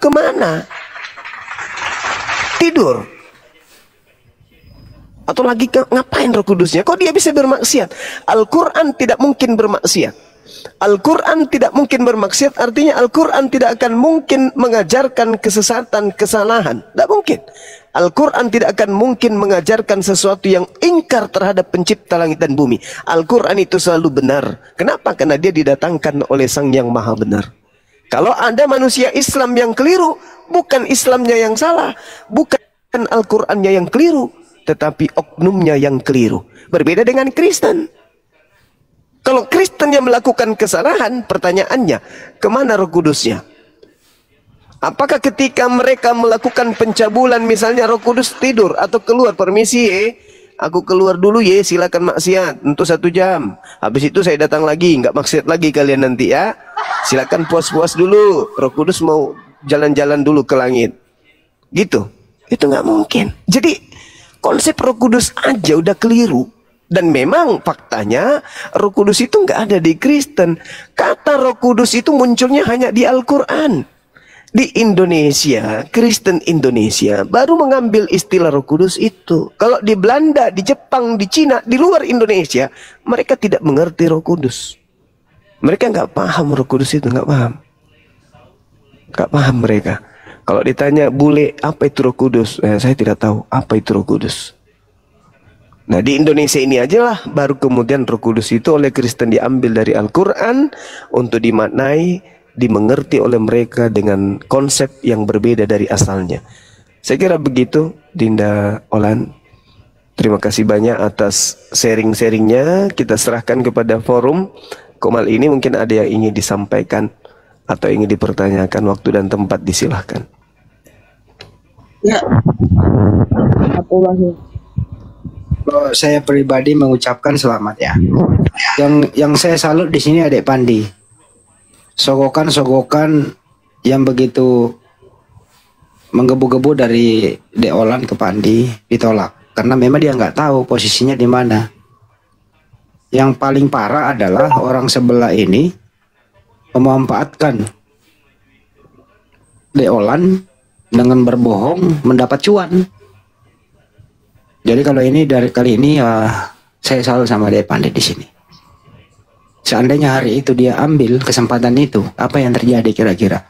kemana? Tidur? Atau lagi ngapain Roh Kudusnya? Kok dia bisa bermaksiat? Al-Quran tidak mungkin bermaksiat. Al-Quran tidak mungkin bermaksiat, artinya Al-Quran tidak akan mungkin mengajarkan kesesatan, kesalahan. Tidak mungkin. Al-Quran tidak akan mungkin mengajarkan sesuatu yang ingkar terhadap pencipta langit dan bumi. Al-Quran itu selalu benar. Kenapa? Karena dia didatangkan oleh Sang Yang Maha Benar. Kalau ada manusia Islam yang keliru, bukan Islamnya yang salah, bukan Al-Qurannya yang keliru, tetapi oknumnya yang keliru. Berbeda dengan Kristen. Kalau Kristen yang melakukan kesalahan, pertanyaannya, kemana Roh Kudusnya? Apakah ketika mereka melakukan pencabulan, misalnya Roh Kudus tidur atau keluar, permisi aku keluar dulu silakan maksiat untuk 1 jam. Habis itu saya datang lagi, nggak maksiat lagi kalian nanti ya. Silakan puas-puas dulu, Roh Kudus mau jalan-jalan dulu ke langit. Gitu. Itu nggak mungkin. Jadi konsep Roh Kudus aja udah keliru. Dan memang faktanya Roh Kudus itu nggak ada di Kristen. Kata Roh Kudus itu munculnya hanya di Al-Quran. Di Indonesia, Kristen Indonesia baru mengambil istilah Roh Kudus itu. Kalau di Belanda, di Jepang, di Cina, di luar Indonesia, mereka tidak mengerti Roh Kudus. Mereka nggak paham Roh Kudus itu, nggak paham. Nggak paham mereka. Kalau ditanya, bule, apa itu Roh Kudus? Saya tidak tahu apa itu Roh Kudus. Nah, di Indonesia ini aja lah baru kemudian Roh Kudus itu oleh Kristen diambil dari Al-Quran untuk dimaknai, dimengerti oleh mereka dengan konsep yang berbeda dari asalnya. Saya kira begitu, Dinda Olan. Terima kasih banyak atas sharing-sharingnya. Kita serahkan kepada forum Komal ini, mungkin ada yang ingin disampaikan atau ingin dipertanyakan, waktu dan tempat disilahkan. Ya, saya pribadi mengucapkan selamat ya. Yang saya salut di sini Adik Pandi. Sogokan-sogokan yang begitu menggebu-gebu dari Dek Olan ke Pandi ditolak karena memang dia nggak tahu posisinya di mana. Yang paling parah adalah orang sebelah ini memanfaatkan Dek Olan dengan berbohong mendapat cuan. Jadi kalau ini dari kali ini saya salut sama Dek Pandi di sini. Seandainya hari itu dia ambil kesempatan itu, apa yang terjadi kira-kira?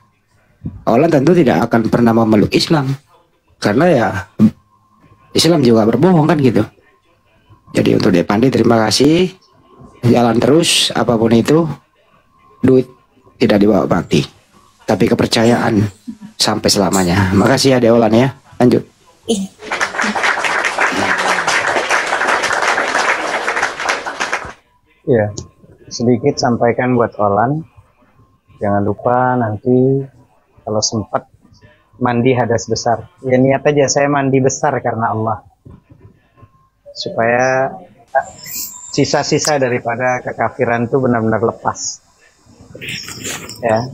Olan tentu tidak akan pernah memeluk Islam, karena ya Islam juga berbohong kan gitu. Jadi untuk Dek Pandi terima kasih, jalan terus apapun itu, duit tidak dibawa bakti, tapi kepercayaan sampai selamanya. Makasih ya Dek Olan ya, lanjut. Ya, sedikit sampaikan buat Olan. Jangan lupa nanti kalau sempat mandi hadas besar. Ya niat aja saya mandi besar karena Allah. Supaya sisa-sisa daripada kekafiran itu benar-benar lepas. Ya.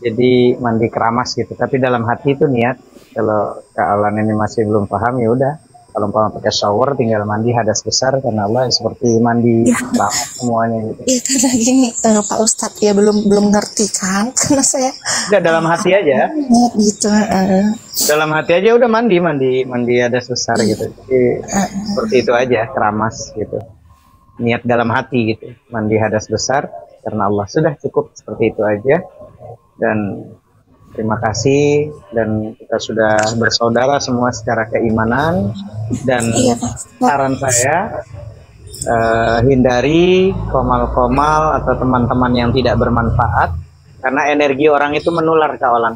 Jadi mandi keramas gitu. Tapi dalam hati itu niat. Kalau Kak Olan ini masih belum paham ya udah. Kalau mau pakai shower tinggal mandi hadas besar karena Allah seperti mandi keramas semuanya gitu. Iya karena gini Pak Ustadz ya belum ngerti kan karena saya. Udah dalam hati aja. Gitu. Dalam hati aja udah mandi hadas besar gitu. Jadi seperti itu aja keramas gitu. Niat dalam hati gitu. Mandi hadas besar karena Allah, sudah cukup seperti itu aja. Dan terima kasih, dan kita sudah bersaudara semua secara keimanan. Dan saran saya, hindari komal-komal atau teman-teman yang tidak bermanfaat, karena energi orang itu menular, Kak Olan.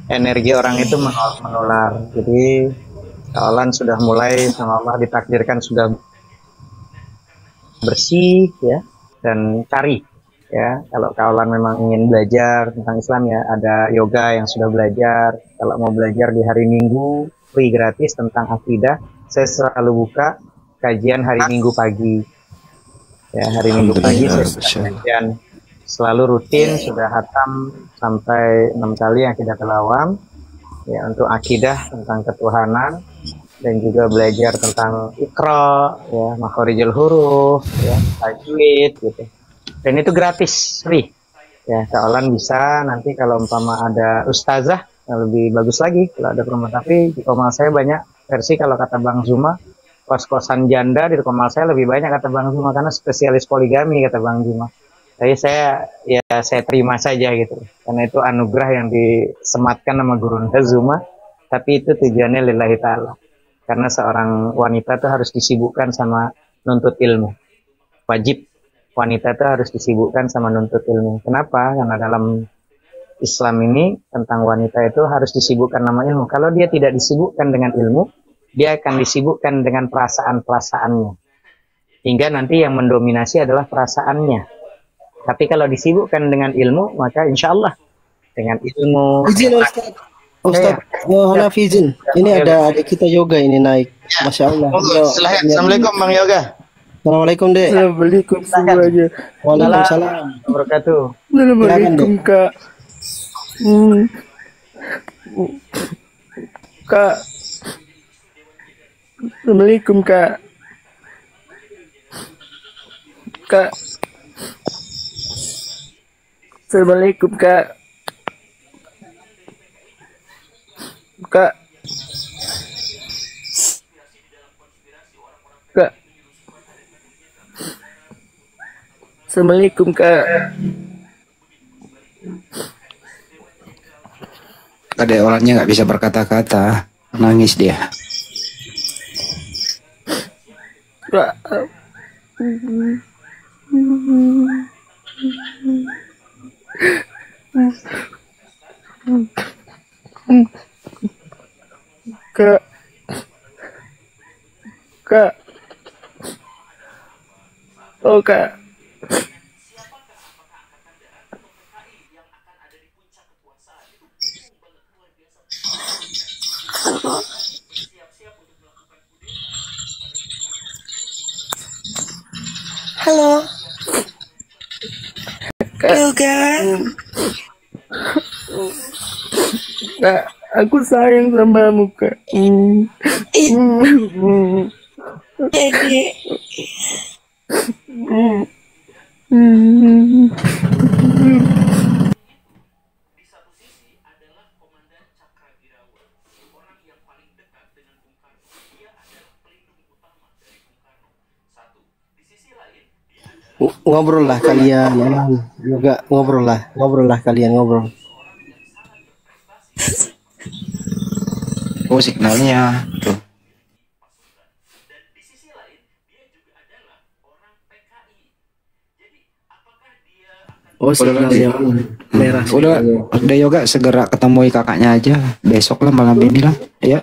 Energi orang itu menular. Jadi Kak Olan sudah mulai sama Allah ditakdirkan sudah bersih ya, dan cari. Ya, kalau Kaulan memang ingin belajar tentang Islam ya, ada yoga yang sudah belajar. Kalau mau belajar di hari Minggu, free gratis tentang akidah, saya selalu buka kajian hari Minggu pagi. Ya, hari Minggu pagi saya kajian selalu rutin, sudah hatam sampai 6 kali akidah al-awam. Ya, untuk akidah tentang ketuhanan, dan juga belajar tentang Iqra, ya, makhorijul huruf, ya, tajwid gitu. Dan itu gratis, free. Ya, Kak Olan bisa nanti kalau umpama ada ustazah lebih bagus lagi kalau ada perempuan. Tapi di komal saya banyak versi kalau kata Bang Zuma, kos-kosan janda di komal saya lebih banyak kata Bang Zuma karena spesialis poligami kata Bang Zuma. Jadi saya terima saja gitu. Karena itu anugerah yang disematkan sama Guru Zuma, tapi itu tujuannya lillahi ta'ala. Karena seorang wanita itu harus disibukkan sama nuntut ilmu. Wajib wanita itu harus disibukkan sama nuntut ilmu. Kenapa? Karena dalam Islam ini tentang wanita itu harus disibukkan nama ilmu. Kalau dia tidak disibukkan dengan ilmu, dia akan disibukkan dengan perasaan-perasaannya. Hingga nanti yang mendominasi adalah perasaannya. Tapi kalau disibukkan dengan ilmu, maka insya Allah dengan ilmu. Izin Ustaz, Hanafi izin. Ini ada adik kita yoga ini naik. Masya Allah. Silahkan. Assalamualaikum Bang Yoga. Assalamualaikum Dek. Assalamualaikum semuanya. Waalaikumsalam. Wabarakatuh. Assalamualaikum Kak. Kak. Assalamualaikum Kak. Kak. Assalamualaikum Kak. Kak. Kak. Assalamualaikum Kak. Ada orangnya nggak bisa berkata-kata, nangis dia. Kak. Kak. Kak. Oh Kak. Halo. Yoga. Kak, aku sayang samamu Kak. Jadi Ngobrol lah kalian. Yoga ngobrol lah kalian ngobrol. Oh signalnya tuh. Oh signalnya merah. Udah Yoga segera ketemui kakaknya aja besok lah malam ini lah ya.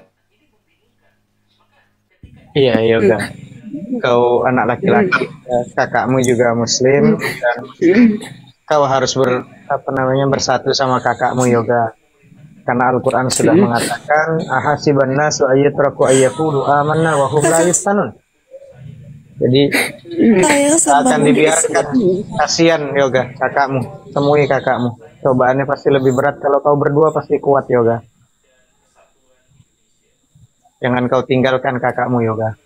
Iya, Yoga. Kau anak laki-laki, kakakmu juga muslim dan kau harus bersatu sama kakakmu Yoga. Karena Al-Qur'an sudah mengatakan ahasiban nasu ayyatraku ayyaqulu amanna wa hum la yuftanun. Jadi akan dibiarkan. Kasihan Yoga kakakmu, temui kakakmu. Cobaannya pasti lebih berat, kalau kau berdua pasti kuat Yoga. Jangan kau tinggalkan kakakmu Yoga.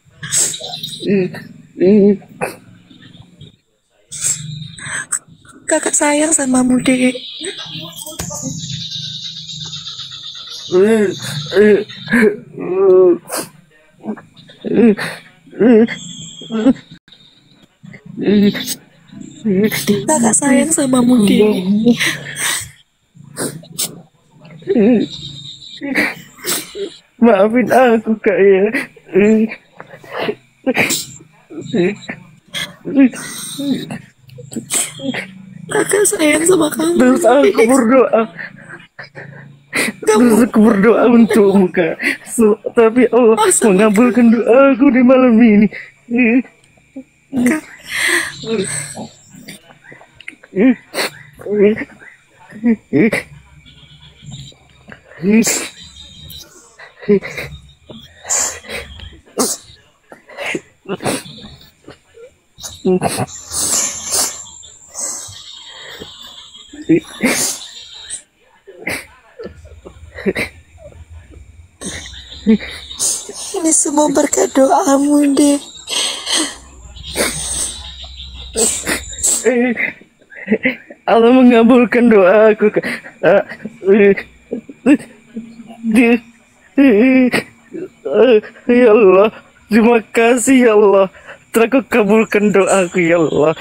kakak sayang sama Dek. Kakak sayang sama Dek. Maafin aku Kak ya. Kakak sayang sama kamu. Terus aku berdoa. Terus aku berdoa untukmu Kak. Tapi Allah mengabulkan doaku di malam ini. Kak. Ini semua berkat doamu, Dek. Allah mengabulkan doaku, Kak. Ya Allah, terima kasih ya Allah, telah Kau kabulkan doaku ya Allah.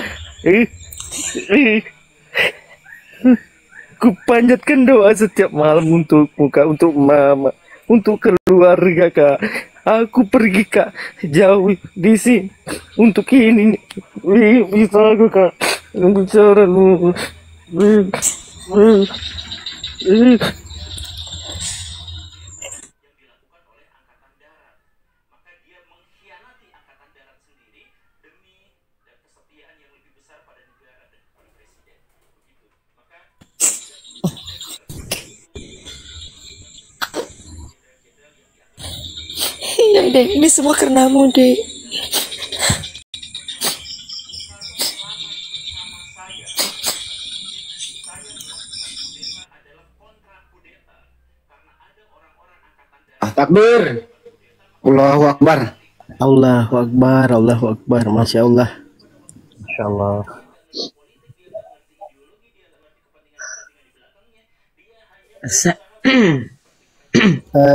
Ku panjatkan doa setiap malam untukmu, Kak, untuk mama, untuk keluarga, Kak. Aku pergi, Kak, jauh di sini untuk ini. Bisa aku, Kak, bicara lu. Iya dek, ini semua karenamu dek. Takbir. Allahu Akbar. Allahu Akbar, Allahu Akbar, Masya Allah. Insya Allah.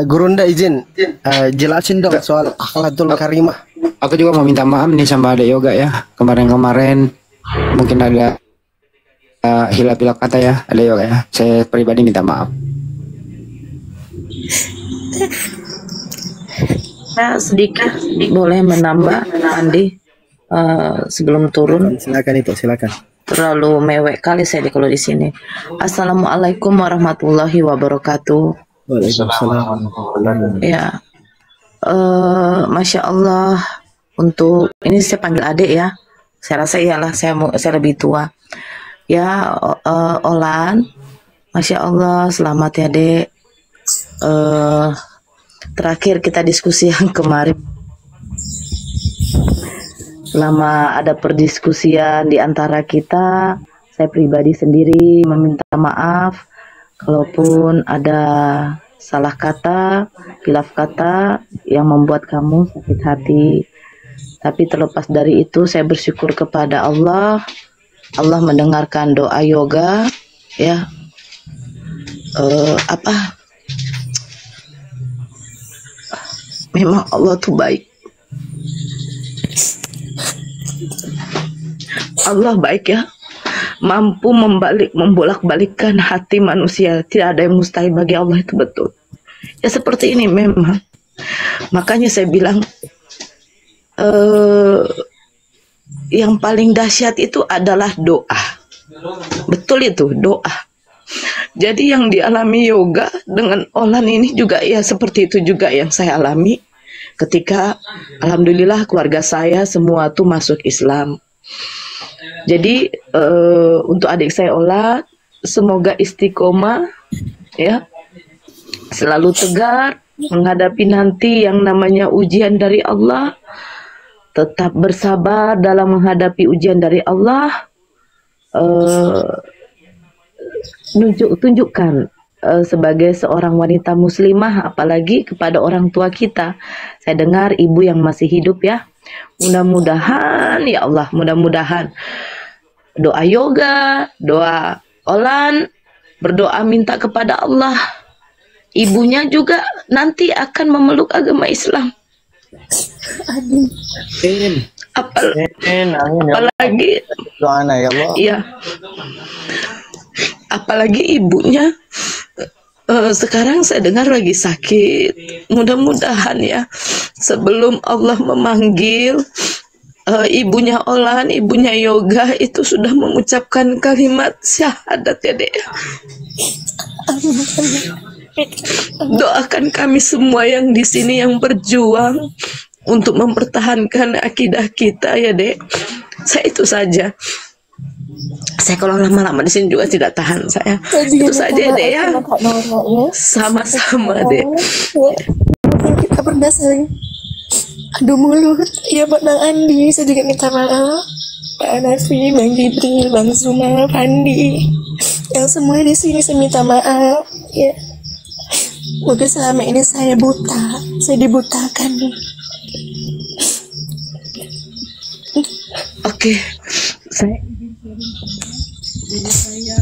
Gurunda izin jelasin dong soal akhlakul karimah. Aku juga mau minta maaf nih sama Adek Yoga ya. Kemarin-kemarin mungkin ada hilap-hilap kata ya Adek Yoga ya. Saya pribadi minta maaf. Saya sedikit boleh menambah Andi sebelum turun. Silakan itu, silakan. Terlalu mewek kali saya kalau di sini. Assalamualaikum warahmatullahi wabarakatuh. Waalaikumsalam. Ya, Masya Allah. Untuk ini saya panggil adik ya. Saya rasa iyalah saya lebih tua. Ya, Olan. Masya Allah, selamat ya dek. Terakhir kita diskusi yang kemarin. Selama ada perdiskusian di antara kita, saya pribadi sendiri meminta maaf kalaupun ada salah kata, khilaf kata yang membuat kamu sakit hati. Tapi terlepas dari itu, saya bersyukur kepada Allah. Allah mendengarkan doa yoga, ya. Memang Allah tuh baik. Allah baik ya, mampu membolak-balikkan hati manusia. Tidak ada yang mustahil bagi Allah, itu betul. Ya seperti ini memang. Makanya saya bilang yang paling dahsyat itu adalah doa. Betul itu, doa. Jadi yang dialami yoga dengan Olan ini juga ya seperti itu juga yang saya alami ketika alhamdulillah keluarga saya semua tuh masuk Islam. Jadi untuk adik saya Olan, semoga istiqomah ya, selalu tegar menghadapi nanti yang namanya ujian dari Allah. Tetap bersabar dalam menghadapi ujian dari Allah. Tunjukkan sebagai seorang wanita muslimah, apalagi kepada orang tua kita. Saya dengar ibu yang masih hidup ya, mudah-mudahan ya Allah, mudah-mudahan doa yoga, doa Olan, berdoa minta kepada Allah, ibunya juga nanti akan memeluk agama Islam. Apalagi doana ya Allah. Iya. Apalagi ibunya sekarang saya dengar lagi sakit. Mudah-mudahan ya sebelum Allah memanggil ibunya Olan, ibunya yoga itu sudah mengucapkan kalimat syahadat ya dek. Doakan kami semua yang di sini yang berjuang untuk mempertahankan akidah kita ya dek. Saya itu saja. Saya kalau lama-lama di sini juga tidak tahan saya. Itu saja deh ya. Sama-sama deh. Kita berdasar. Aduh mulut. Ya Pak Bang Andi, saya juga minta maaf. Pak Nafi, Bang Fitri, Bang Zuma, Pandi. Yang semua di sini saya minta maaf. Ya. Mungkin selama ini saya buta. Saya dibutakan. Oke. Jadi saya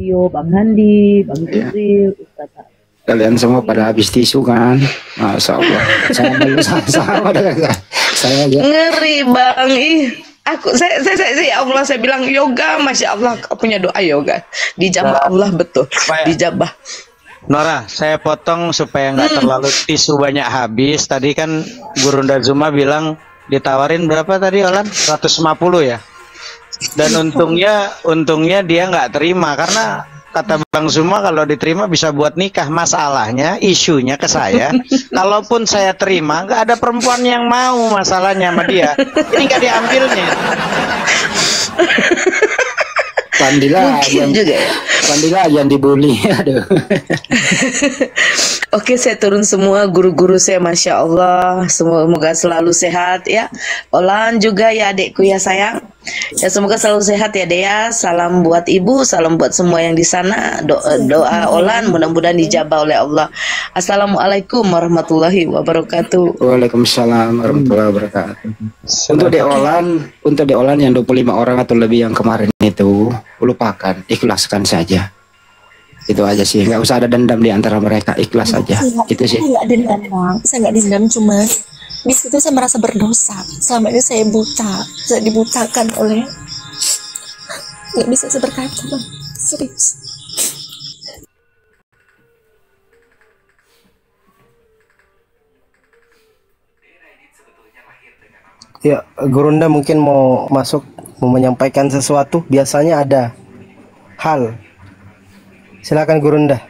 Tio, Bang Handi, Bang Jibril, Ustaz. Kalian semua pada habis tisu kan? Masya Allah. Saya belum sama dengan saya aja. Ngeri Bang, saya ya Allah, saya bilang yoga, Masya Allah, kau punya doa yoga. Dijabah Allah, betul. Dijabah. Nora, saya potong supaya nggak terlalu tisu banyak habis. Tadi kan Gurunda Zuma bilang ditawarin berapa tadi Olan? 150 ya. Dan untungnya dia nggak terima karena kata Bang Zuma kalau diterima bisa buat nikah. Masalahnya isunya ke saya, kalaupun saya terima nggak ada perempuan yang mau, masalahnya sama dia. Ini nggak diambilnya. Pandila yang dibully. Aduh. Oke, saya turun semua guru-guru saya, Masya Allah, semoga selalu sehat ya. Olan juga ya adikku ya sayang. Ya semoga selalu sehat ya Dea. Salam buat ibu, salam buat semua yang di sana. Doa Olan mudah-mudahan dijabah oleh Allah. Assalamualaikum warahmatullahi wabarakatuh. Waalaikumsalam warahmatullahi wabarakatuh. Untuk di Olan yang 25 orang atau lebih yang kemarin itu, lupakan, ikhlaskan saja. Itu aja sih, nggak usah ada dendam di antara mereka, ikhlas aja. Itu sih. Saya nggak dendam Bang, saya nggak dendam, cuma di situ saya merasa berdosa. Selama ini saya buta, saya dibutakan oleh, nggak bisa saya berkata Bang, serius. Ya, Gurunda mungkin mau masuk, mau menyampaikan sesuatu. Biasanya ada hal. Silakan Gurunda.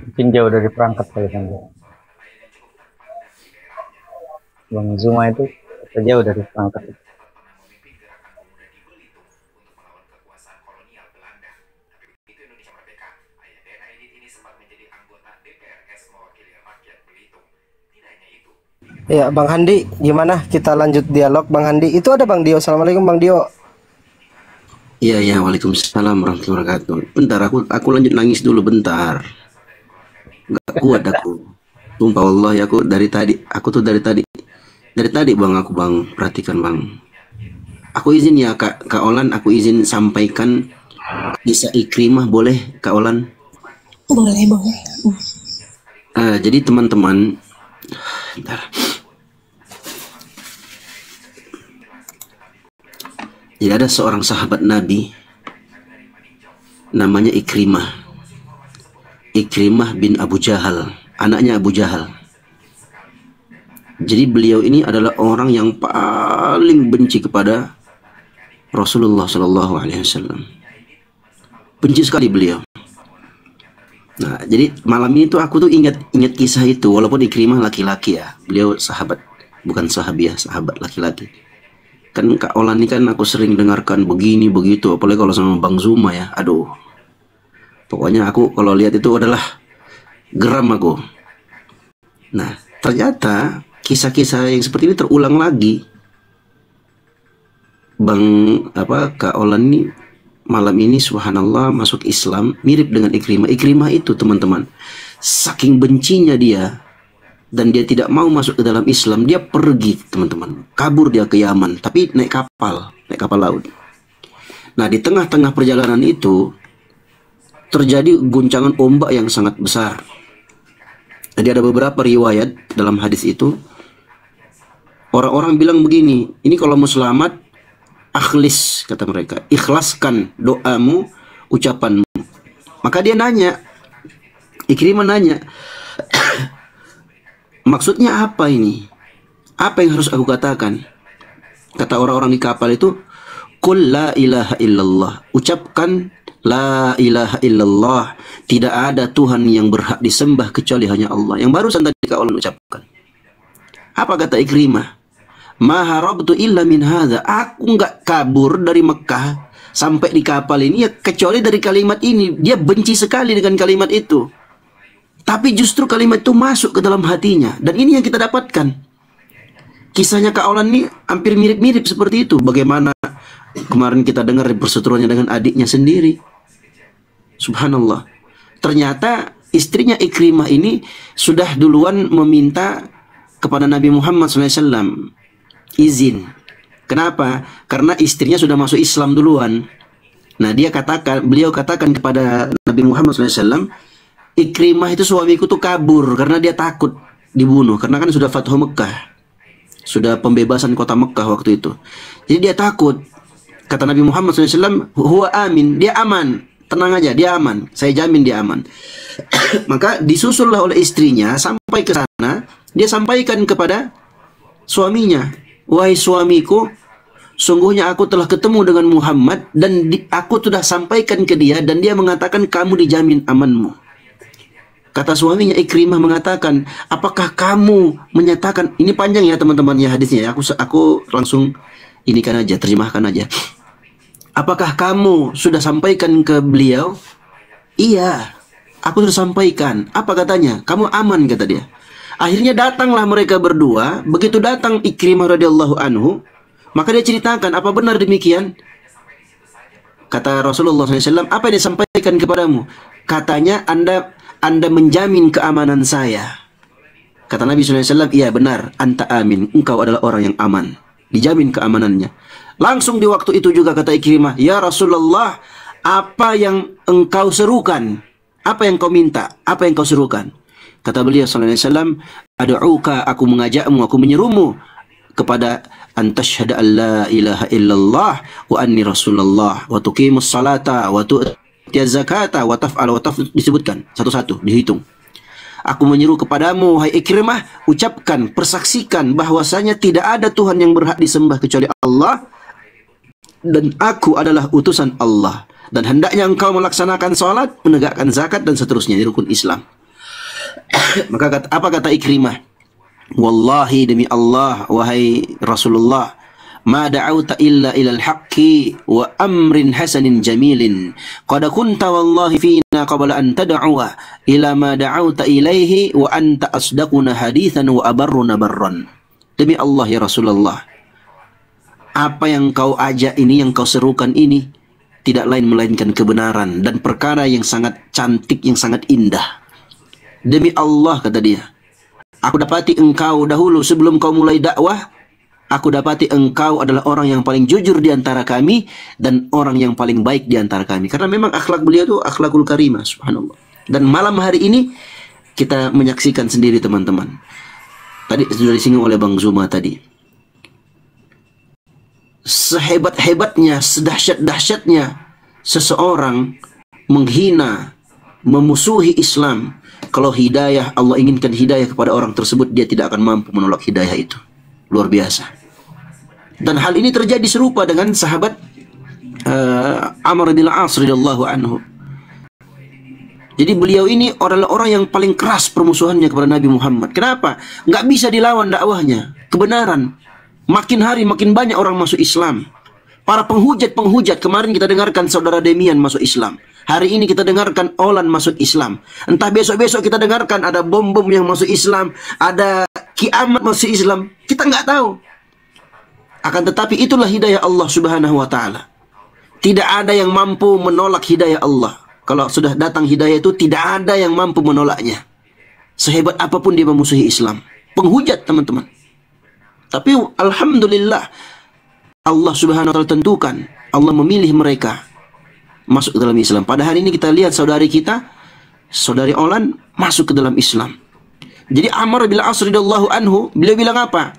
Mungkin jauh dari perangkat kali kan. Bang Zuma itu jauh dari perangkat. Ya, Bang Handi, gimana? Kita lanjut dialog, Bang Handi. Itu ada Bang Dio. Assalamualaikum, Bang Dio. Iya, waalaikumsalam warahmatullahi wabarakatuh. Bentar, aku lanjut nangis dulu bentar. Nggak kuat aku. Sumpah Allah ya, aku tuh dari tadi Bang, perhatikan Bang. Aku izin ya Kak Olan, aku izin sampaikan kisah Ikrimah, boleh Kak Olan? Boleh. Jadi teman-teman, bentar. Jadi ada seorang sahabat Nabi namanya Ikrimah bin Abu Jahal, anaknya Abu Jahal. Jadi beliau ini adalah orang yang paling benci kepada Rasulullah SAW. Benci sekali beliau. Nah, jadi malam ini tuh aku tuh ingat kisah itu, walaupun Ikrimah laki-laki ya, beliau sahabat, bukan sahabiah, sahabat laki-laki. Kan Kak Olan ini kan aku sering dengarkan begini begitu, apalagi kalau sama Bang Zuma ya, aduh. Pokoknya aku kalau lihat itu adalah geram aku. Nah, ternyata kisah-kisah yang seperti ini terulang lagi. Kak Olan ini malam ini subhanallah masuk Islam, mirip dengan Ikrimah. Ikrimah itu teman-teman, saking bencinya dia dan dia tidak mau masuk ke dalam Islam, dia pergi teman-teman, kabur dia ke Yaman, tapi naik kapal laut. Nah, di tengah-tengah perjalanan itu terjadi guncangan ombak yang sangat besar. Jadi ada beberapa riwayat dalam hadis itu, orang-orang bilang begini, ini kalau mau selamat, akhlis, kata mereka, ikhlaskan doamu, ucapanmu. Maka dia nanya, Ikrimah nanya, maksudnya apa ini? Apa yang harus aku katakan? Kata orang-orang di kapal itu, Qul la ilaha illallah. Ucapkan la ilaha illallah. Tidak ada Tuhan yang berhak disembah kecuali hanya Allah. Yang barusan tadi Kak Olan ucapkan. Apa kata Ikrimah? Ma harabtu illa min hadza. Aku nggak kabur dari Mekah sampai di kapal ini ya kecuali dari kalimat ini. Dia benci sekali dengan kalimat itu. Tapi justru kalimat itu masuk ke dalam hatinya. Dan ini yang kita dapatkan. Kisahnya Kak Olan ini hampir mirip-mirip seperti itu. Bagaimana kemarin kita dengar perseteruannya dengan adiknya sendiri. Subhanallah. Ternyata istrinya Ikrimah ini sudah duluan meminta kepada Nabi Muhammad SAW izin. Kenapa? Karena istrinya sudah masuk Islam duluan. Nah, beliau katakan kepada Nabi Muhammad SAW, Ikrimah itu suamiku tuh kabur karena dia takut dibunuh. Karena kan sudah Fathu Mekah, sudah pembebasan kota Mekah waktu itu. Jadi dia takut. Kata Nabi Muhammad SAW, huwa amin, dia aman, tenang aja, dia aman, saya jamin dia aman. Maka disusullah oleh istrinya sampai ke sana. Dia sampaikan kepada suaminya, wahai suamiku, sungguhnya aku telah ketemu dengan Muhammad dan aku sudah sampaikan ke dia dan dia mengatakan kamu dijamin amanmu. Kata suaminya Ikrimah mengatakan, apakah kamu menyatakan, ini panjang ya teman-teman ya hadisnya ya, aku langsung inikan aja, terjemahkan aja. Apakah kamu sudah sampaikan ke beliau? Iya, aku sudah sampaikan. Apa katanya? Kamu aman, kata dia. Akhirnya datanglah mereka berdua. Begitu datang Ikrimah radhiyallahu anhu, maka dia ceritakan, apa benar demikian? Kata Rasulullah SAW, apa yang disampaikan kepadamu? Katanya, Anda menjamin keamanan saya. Kata Nabi SAW, iya benar, anta amin, engkau adalah orang yang aman, dijamin keamanannya. Langsung di waktu itu juga kata Ikrimah, ya Rasulullah, apa yang engkau serukan? Apa yang kau minta? Apa yang kau serukan? Kata beliau SAW, ad'uka, aku mengajakmu, aku menyerumu kepada antashhada an la ilaha illallah wa anni rasulullah wa tuqimus salata wa tu'tiyaz zakata wa taf'al wa disebutkan satu-satu, dihitung. Aku menyeru kepadamu, hai Ikrimah, ucapkan, persaksikan bahwasanya tidak ada Tuhan yang berhak disembah kecuali Allah dan aku adalah utusan Allah dan hendaknya engkau melaksanakan salat, menegakkan zakat dan seterusnya di rukun Islam. Maka apa kata Ikrimah? Wallahi, demi Allah, wahai Rasulullah, ma da'auta illa ilal haqqi wa amrin hasanin jamilin qad kunta wallahi fina qabla an tad'uwa ila ma da'auta ilaihi wa anta asdaquna hadithan wa abarruna barran. Demi Allah ya Rasulullah, apa yang kau ajak ini, yang kau serukan ini tidak lain melainkan kebenaran dan perkara yang sangat cantik, yang sangat indah. Demi Allah, kata dia, aku dapati engkau dahulu sebelum kau mulai dakwah, aku dapati engkau adalah orang yang paling jujur di antara kami dan orang yang paling baik di antara kami. Karena memang akhlak beliau itu akhlakul karimah, subhanallah. Dan malam hari ini kita menyaksikan sendiri teman-teman. Tadi sudah disinggung oleh Bang Zuma tadi. Sehebat-hebatnya, sedahsyat-dahsyatnya seseorang menghina, memusuhi Islam, kalau hidayah, Allah inginkan hidayah kepada orang tersebut, dia tidak akan mampu menolak hidayah itu. Luar biasa. Dan hal ini terjadi serupa dengan sahabat Amr bin Al-As radhiyallahu anhu. Jadi beliau ini adalah orang yang paling keras permusuhannya kepada Nabi Muhammad. Kenapa? Nggak bisa dilawan dakwahnya, kebenaran. Makin hari makin banyak orang masuk Islam. Para penghujat-penghujat, kemarin kita dengarkan saudara Demian masuk Islam. Hari ini kita dengarkan Olan masuk Islam. Entah besok-besok kita dengarkan ada bom-bom yang masuk Islam, ada kiamat masuk Islam. Kita nggak tahu. Akan tetapi itulah hidayah Allah Subhanahu wa Ta'ala. Tidak ada yang mampu menolak hidayah Allah. Kalau sudah datang hidayah itu, tidak ada yang mampu menolaknya. Sehebat apapun dia memusuhi Islam. Penghujat, teman-teman. Tapi alhamdulillah, Allah Subhanahu wa Ta'ala tentukan, Allah memilih mereka masuk ke dalam Islam. Pada hari ini kita lihat saudari kita, saudari Olan masuk ke dalam Islam. Jadi Amr bin Al-As radhiyallahu anhu, beliau bilang apa?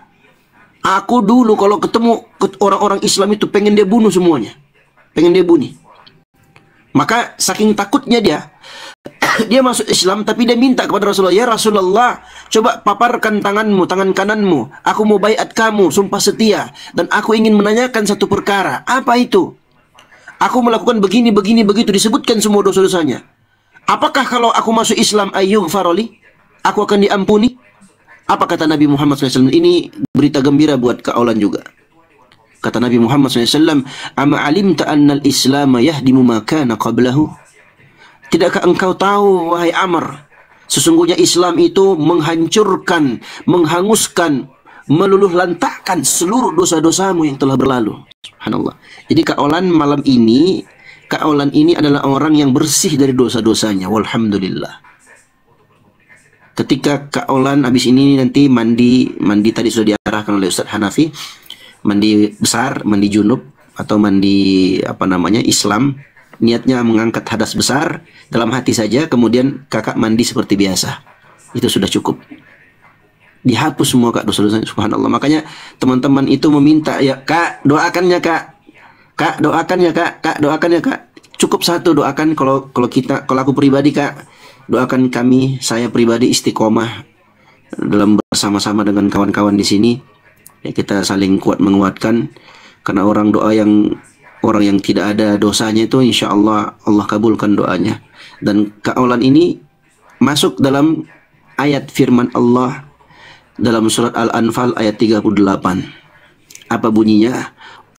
Aku dulu kalau ketemu orang-orang Islam itu pengen dia bunuh semuanya. Pengen dia bunuh. Maka saking takutnya dia masuk Islam, tapi dia minta kepada Rasulullah, ya Rasulullah, coba paparkan tanganmu, tangan kananmu, aku mau baiat kamu, sumpah setia, dan aku ingin menanyakan satu perkara. Apa itu? Aku melakukan begini, begini, begitu, disebutkan semua dosa-dosanya. Apakah kalau aku masuk Islam ayyughfaroli, aku akan diampuni? Apa kata Nabi Muhammad SAW? Ini berita gembira buat kaulan juga. Kata Nabi Muhammad SAW, ama alimta annal islam yahdimu ma kana qablahu? Tidakkah engkau tahu, wahai Amr, sesungguhnya Islam itu menghancurkan, menghanguskan, meluluh lantakkan seluruh dosa-dosamu yang telah berlalu. Subhanallah. Jadi kaulan malam ini, kaulan ini adalah orang yang bersih dari dosa-dosanya. Walhamdulillah. Ketika Kak Olan habis ini nanti mandi tadi sudah diarahkan oleh Ustadz Hanafi, mandi besar, mandi junub atau mandi apa namanya Islam, niatnya mengangkat hadas besar dalam hati saja, kemudian kakak mandi seperti biasa, itu sudah cukup. Dihapus semua Kak dosa-dosa, subhanallah. Makanya teman-teman itu meminta, ya Kak doakan ya Kak, Kak doakan ya Kak, Kak doakan ya Kak. Cukup satu doakan, kalau aku pribadi Kak, doakan kami, saya pribadi istiqomah dalam bersama-sama dengan kawan-kawan di sini. Ya, kita saling kuat menguatkan, karena orang yang tidak ada dosanya itu insya Allah kabulkan doanya. Dan Kak Olan ini masuk dalam ayat firman Allah dalam surat Al-Anfal ayat 38. Apa bunyinya?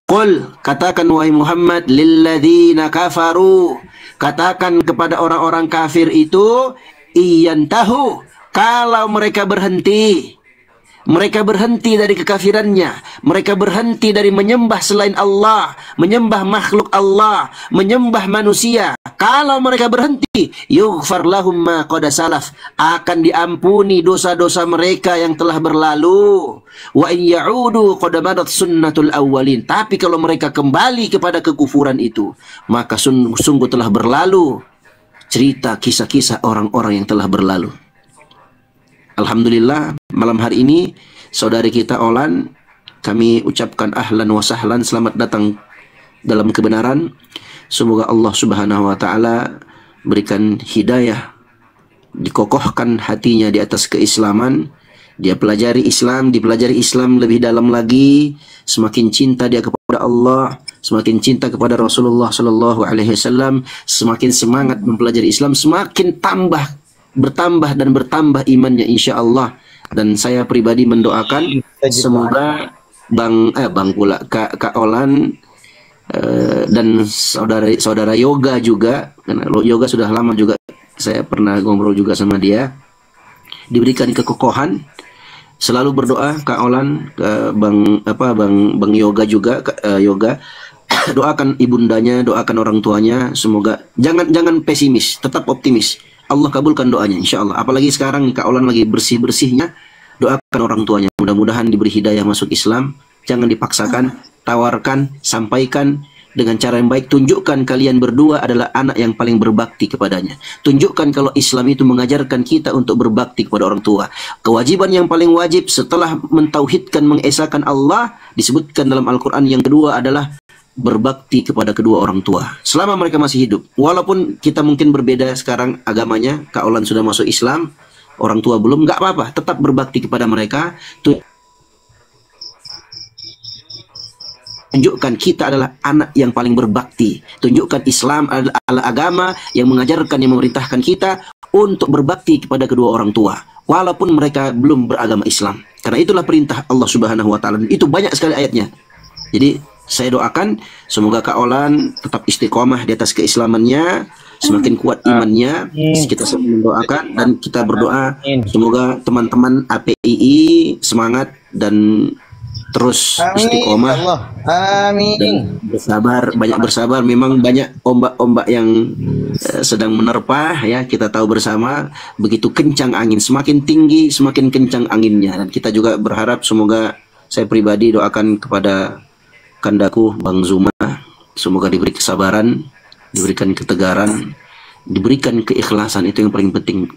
Qul, katakan wahai Muhammad, lilladzina kafaru, katakan kepada orang-orang kafir itu, iyantahu, kalau mereka berhenti dari kekafirannya, mereka berhenti dari menyembah selain Allah, menyembah makhluk Allah, menyembah manusia. Kalau mereka berhenti, yughfar lahum ma qad salaf, akan diampuni dosa-dosa mereka yang telah berlalu. Wa in ya'udu qad madat sunnatul awwalin. Tapi kalau mereka kembali kepada kekufuran itu, maka sungguh telah berlalu cerita kisah-kisah orang-orang yang telah berlalu. Alhamdulillah, malam hari ini saudari kita Olan, kami ucapkan ahlan wa sahlan, selamat datang dalam kebenaran. Semoga Allah Subhanahu wa taala berikan hidayah, dikokohkan hatinya di atas keislaman. Dia pelajari Islam, dipelajari Islam lebih dalam lagi, semakin cinta dia kepada Allah, semakin cinta kepada Rasulullah sallallahu alaihi wasallam, semakin semangat mempelajari Islam, semakin bertambah dan bertambah imannya insya Allah. Dan saya pribadi mendoakan semoga Kak Olan dan saudara Yoga juga, karena Yoga sudah lama juga saya pernah ngobrol juga sama dia, diberikan kekokohan. Selalu berdoa Kak Olan, Bang Yoga juga, Yoga doakan ibundanya, doakan orang tuanya, semoga jangan pesimis, tetap optimis. Allah kabulkan doanya insya Allah. Apalagi sekarang Kak Olan lagi bersih-bersihnya, doakan orang tuanya. Mudah-mudahan diberi hidayah masuk Islam. Jangan dipaksakan, tawarkan, sampaikan dengan cara yang baik. Tunjukkan kalian berdua adalah anak yang paling berbakti kepadanya. Tunjukkan kalau Islam itu mengajarkan kita untuk berbakti kepada orang tua. Kewajiban yang paling wajib setelah mentauhidkan, mengesahkan Allah, disebutkan dalam Al-Quran yang kedua adalah berbakti kepada kedua orang tua selama mereka masih hidup. Walaupun kita mungkin berbeda sekarang agamanya, Kak Olan sudah masuk Islam, orang tua belum, nggak apa-apa, tetap berbakti kepada mereka. Tunjukkan kita adalah anak yang paling berbakti. Tunjukkan Islam adalah agama yang mengajarkan, yang memerintahkan kita untuk berbakti kepada kedua orang tua walaupun mereka belum beragama Islam. Karena itulah perintah Allah Subhanahu wa taala. Itu banyak sekali ayatnya. Jadi saya doakan semoga Kak Olan tetap istiqomah di atas keislamannya, semakin kuat imannya. Kita selalu mendoakan dan kita berdoa semoga teman-teman APII semangat dan terus istiqomah. Amin. Dan bersabar, banyak bersabar. Memang banyak ombak-ombak yang sedang menerpa ya, kita tahu bersama. Begitu kencang angin, semakin tinggi semakin kencang anginnya. Dan kita juga berharap semoga, saya pribadi doakan kepada kandaku Bang Zuma, semoga diberi kesabaran, diberikan ketegaran, diberikan keikhlasan. Itu yang paling penting.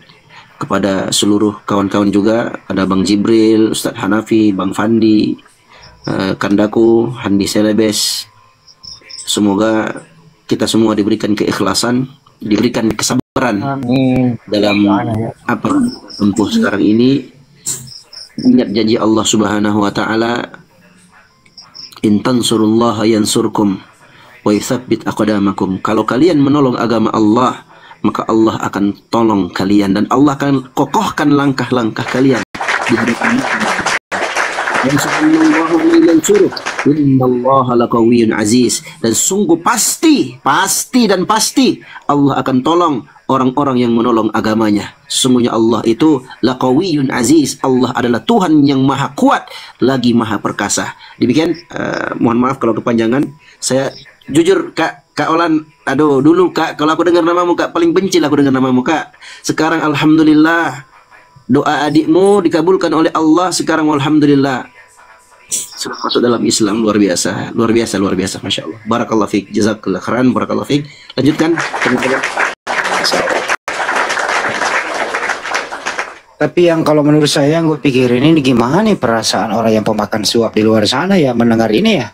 Kepada seluruh kawan-kawan juga, ada Bang Jibril, Ustadz Hanafi, Bang Fandi, kandaku Handi Selebes, semoga kita semua diberikan keikhlasan, diberikan kesabaran dalam apa tempuh sekarang ini. Ingat janji Allah Subhanahu wa taala, in tansurullaha yansurkum wa yutsabbit aqdamakum. Kalau kalian menolong agama Allah, maka Allah akan tolong kalian dan Allah akan kokohkan langkah-langkah kalian di hadapan aziz. Dan sungguh pasti Allah akan tolong orang-orang yang menolong agamanya. Sesungguhnya Allah itu laqawiyyun aziz. Allah adalah Tuhan yang maha kuat lagi maha perkasa. Demikian, mohon maaf kalau kepanjangan. Saya jujur Kak Olan, aduh dulu Kak, kalau aku dengar namamu Kak, paling benci lah aku dengar namamu Kak. Sekarang alhamdulillah Doa adikmu dikabulkan oleh Allah sekarang, alhamdulillah. Sudah masuk dalam Islam, luar biasa, luar biasa, luar biasa, masya Allah. Barakallah fiik, jazakallah khairan, barakallah fiik. Lanjutkan. Tapi yang kalau menurut saya, gue pikirin ini gimana nih perasaan orang yang pemakan suap di luar sana ya mendengar ini ya.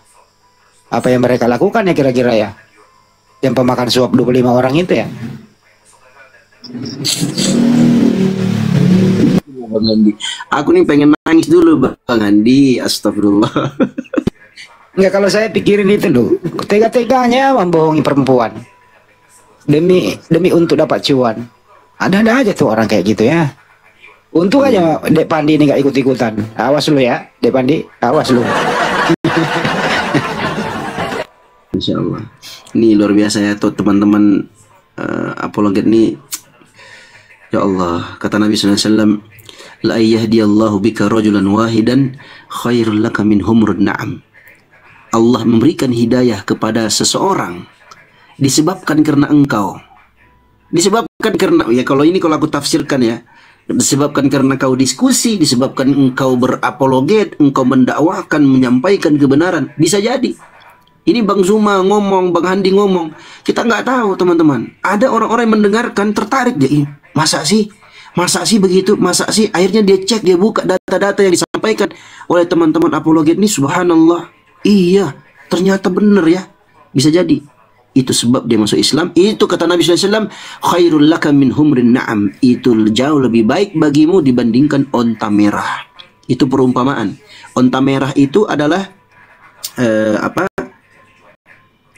Apa yang mereka lakukan ya kira-kira ya? Yang pemakan suap 25 orang itu ya. Bang Andi, aku nih pengen nangis dulu Bang Andi, astagfirullah. Enggak, kalau saya pikirin itu loh, tega-teganya membohongi perempuan demi untuk dapat cuan. Ada aja tuh orang kayak gitu ya. Untung aja Dek Pandi ini nggak ikut-ikutan. Awas lu ya, Dek Pandi, awas lu. Insya Allah. Ini luar biasa ya tuh teman-teman apologet nih. Ya Allah, kata Nabi SAW, la yahdiyallahu bika rajulan wahidan khairul laka min humrun na'am. Allah memberikan hidayah kepada seseorang disebabkan karena engkau. Disebabkan karena, ya kalau aku tafsirkan ya, disebabkan karena kau diskusi, disebabkan engkau berapologet, engkau mendakwahkan, menyampaikan kebenaran. Bisa jadi ini Bang Zuma ngomong, Bang Handi ngomong, kita nggak tahu teman-teman. Ada orang-orang yang mendengarkan tertarik dia, masa sih begitu, masa sih, akhirnya dia cek, dia buka data-data yang disampaikan oleh teman-teman apologet ini, subhanallah, iya ternyata benar ya, bisa jadi itu sebab dia masuk Islam. Itu kata Nabi SAW, khairul laka min humrin na'am, itu jauh lebih baik bagimu dibandingkan onta merah. Itu perumpamaan. Onta merah itu adalah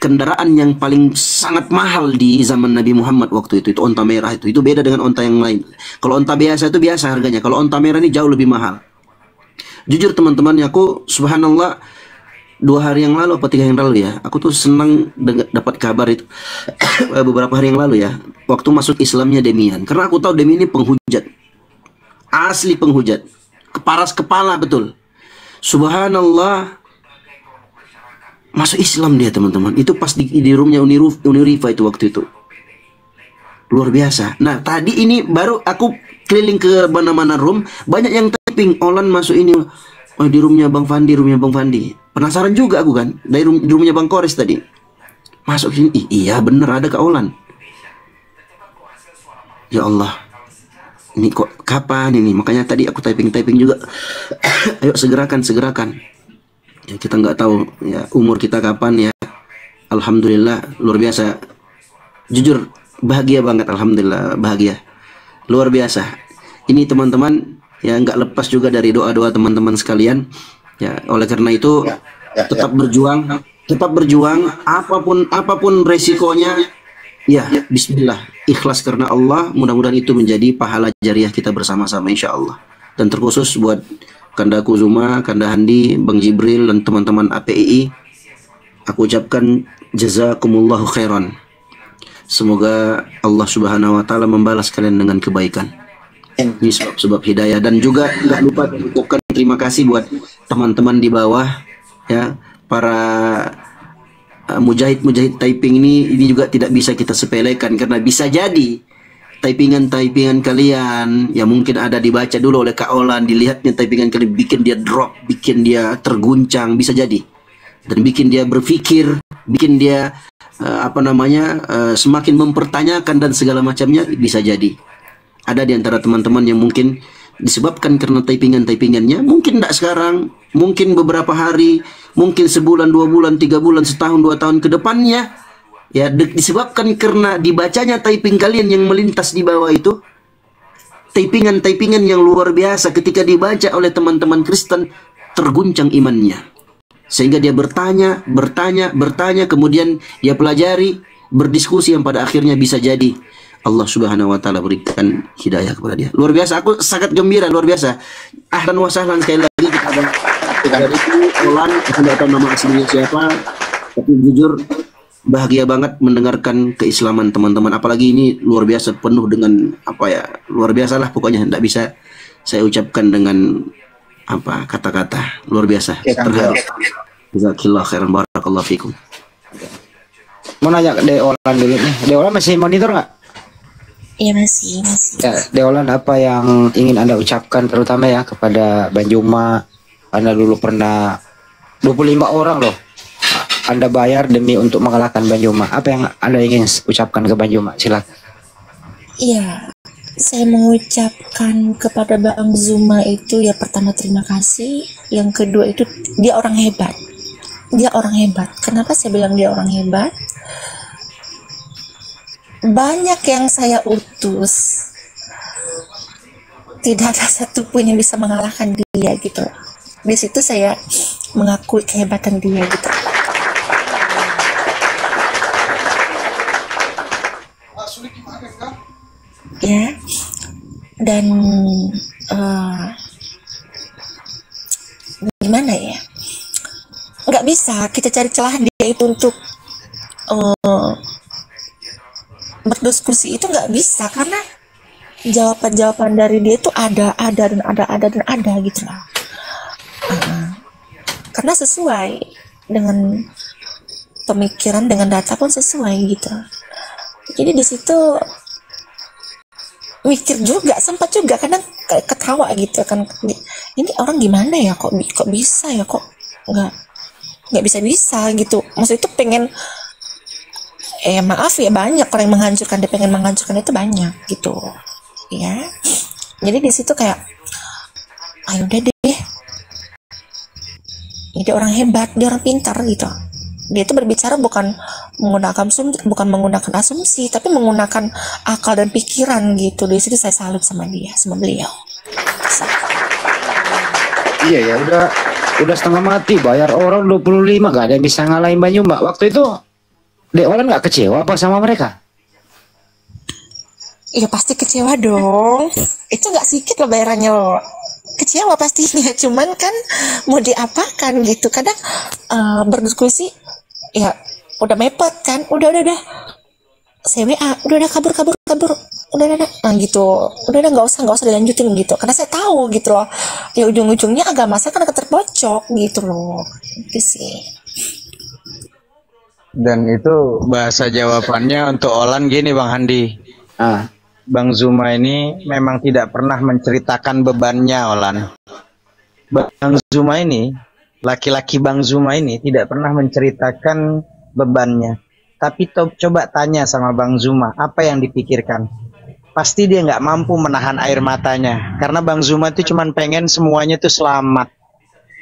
kendaraan yang paling sangat mahal di zaman Nabi Muhammad waktu itu onta merah itu beda dengan onta yang lain. Kalau onta biasa itu biasa harganya, kalau onta merah ini jauh lebih mahal. Jujur teman-teman, aku subhanallah 2 hari yang lalu atau 3 hari yang lalu ya, aku tuh senang dapat kabar itu beberapa hari yang lalu ya, waktu masuk Islamnya Demian, karena aku tahu Demian ini penghujat, asli penghujat, keparas kepala betul. Subhanallah, masuk Islam dia teman-teman. Itu pas di roomnya Uniriva itu waktu itu. Luar biasa. Nah tadi ini baru aku keliling ke mana-mana room, banyak yang typing, Olan masuk ini, oh di roomnya Bang Fandi, roomnya Bang Fandi. Penasaran juga aku kan, dari roomnya Bang Kores tadi. Masuk sini, iya bener ada Kak Olan. Ya Allah, ini kok kapan ini? Makanya tadi aku typing juga. Ayo segerakan. Ya, kita nggak tahu ya umur kita kapan ya. Alhamdulillah luar biasa. Jujur bahagia banget, alhamdulillah bahagia. Luar biasa. Ini teman-teman ya nggak lepas juga dari doa-doa teman-teman sekalian. Ya oleh karena itu tetap berjuang apapun resikonya. Ya bismillah, ikhlas karena Allah. Mudah-mudahan itu menjadi pahala jariah kita bersama-sama insya Allah. Dan terkhusus buat Kandaku Zuma, Kanda Handi, Bang Jibril, dan teman-teman APII, aku ucapkan jazakumullahu khairan. Semoga Allah Subhanahu wa Ta'ala membalas kalian dengan kebaikan. Ini sebab hidayah. Dan juga nggak lupa mengucapkan terima kasih buat teman-teman di bawah ya, para mujahid typing ini juga tidak bisa kita sepelekan, karena bisa jadi typingan kalian yang mungkin ada dibaca dulu oleh Kak Olan, dilihatnya typingan kalian bikin dia drop, bikin dia terguncang, bisa jadi, dan bikin dia berpikir, bikin dia semakin mempertanyakan dan segala macamnya, bisa jadi. Ada di antara teman-teman yang mungkin disebabkan karena typingannya, mungkin tidak sekarang, mungkin beberapa hari, mungkin sebulan, 2 bulan, 3 bulan, setahun, 2 tahun ke depannya, ya disebabkan karena dibacanya typing kalian yang melintas di bawah itu, typingan yang luar biasa ketika dibaca oleh teman-teman Kristen, terguncang imannya, sehingga dia bertanya, kemudian dia pelajari, berdiskusi, yang pada akhirnya bisa jadi Allah Subhanahu wa Ta'ala berikan hidayah kepada dia. Luar biasa, aku sangat gembira, luar biasa. Ahlan wa sahlan sekali lagi kepada itu Olan, aku tidak tahu nama aslinya siapa, tapi jujur bahagia banget mendengarkan keislaman teman-teman. Apalagi ini luar biasa, penuh dengan luar biasa lah pokoknya, tidak bisa saya ucapkan dengan kata-kata. Luar biasa. Terharu. Jazakallahu khairan, barakallahu fikum. Mau nanya ke Deolan dulu nih. Deolan masih monitor nggak? Iya masih. Ya, Deolan, apa yang ingin Anda ucapkan terutama ya kepada Banjuma? Anda dulu pernah 25 orang loh Anda bayar demi untuk mengalahkan Banjuma. Apa yang Anda ingin ucapkan ke Banjuma? Silakan. Iya, saya mengucapkan kepada Bang Zuma itu ya pertama terima kasih. Yang kedua itu dia orang hebat. Dia orang hebat. Kenapa saya bilang dia orang hebat? Banyak yang saya utus, tidak ada satupun yang bisa mengalahkan dia gitu. Di situ saya mengakui kehebatan dia gitu. Ya, dan gimana ya? Nggak bisa kita cari celah dia itu untuk berdiskusi, itu nggak bisa karena jawaban-jawaban dari dia itu ada gitu lah. Karena sesuai dengan pemikiran, dengan data pun sesuai gitu. Jadi di situ mikir juga, sempat juga kadang ketawa gitu kan, ini orang gimana ya, kok bisa ya, kok nggak bisa gitu. Maksud itu pengen maaf ya, banyak orang yang menghancurkan, dia pengen menghancurkan itu banyak gitu ya. Jadi di situ kayak ayo udah deh, dia orang hebat, dia orang pintar gitu. Dia itu berbicara bukan menggunakan asumsi, tapi menggunakan akal dan pikiran gitu. Di situ saya salut sama dia, sama beliau. Iya ya, udah setengah mati bayar orang 25, gak ada yang bisa ngalahin Banjuma. Waktu itu Deolan nggak kecewa apa sama mereka? Iya pasti kecewa dong. Itu nggak sedikit loh bayarannya loh. Kecewa pastinya. Cuman kan mau diapakan gitu. Kadang berdiskusi ya udah mepet kan. Udah. CWA udah kabur. Udah. Nah gitu. Udah nggak usah dilanjutin gitu. Karena saya tahu gitu loh. Ya ujung-ujungnya agama saya kan terpojok gitu loh. Gitu sih. Dan itu bahasa jawabannya untuk Olan gini Bang Handi. Bang Zuma ini memang tidak pernah menceritakan bebannya Olan. Bang Zuma ini, laki-laki Bang Zuma ini tidak pernah menceritakan bebannya. Tapi coba tanya sama Bang Zuma, apa yang dipikirkan? Pasti dia nggak mampu menahan air matanya. Karena Bang Zuma itu cuma pengen semuanya itu selamat.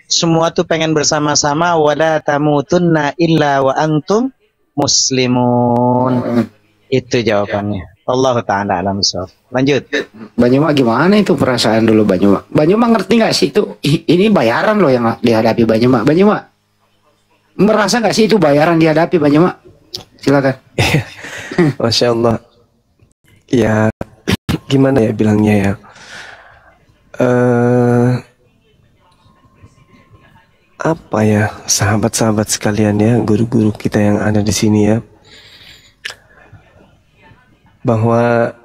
Semua tuh pengen bersama-sama, wala tamutunna illa wa antum muslimun. Itu jawabannya. Allah Ta'ala alam shawab. Lanjut. Banjuma gimana itu perasaan dulu Banjuma? Banjuma ngerti nggak sih itu? Ini bayaran loh yang dihadapi Banjuma. Banjuma merasa nggak sih itu bayaran dihadapi Banjuma? Silakan. Masya Allah. Ya gimana ya bilangnya ya? Apa ya, sahabat-sahabat sekalian ya, guru-guru kita yang ada di sini ya, bahwa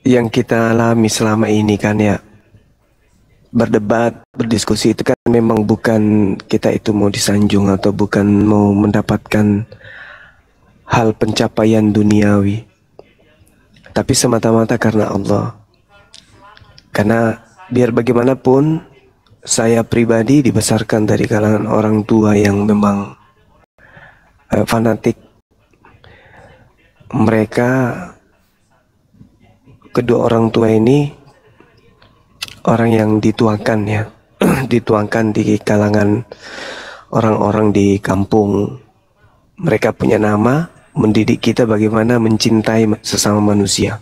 yang kita alami selama ini kan ya, berdebat, berdiskusi itu kan memang bukan kita itu mau disanjung atau bukan mau mendapatkan hal pencapaian duniawi, tapi semata-mata karena Allah. Karena biar bagaimanapun saya pribadi dibesarkan dari kalangan orang tua yang memang fanatik. Mereka, kedua orang tua ini orang yang dituakan ya, dituakan di kalangan orang-orang di kampung. Mereka punya nama, mendidik kita bagaimana mencintai sesama manusia.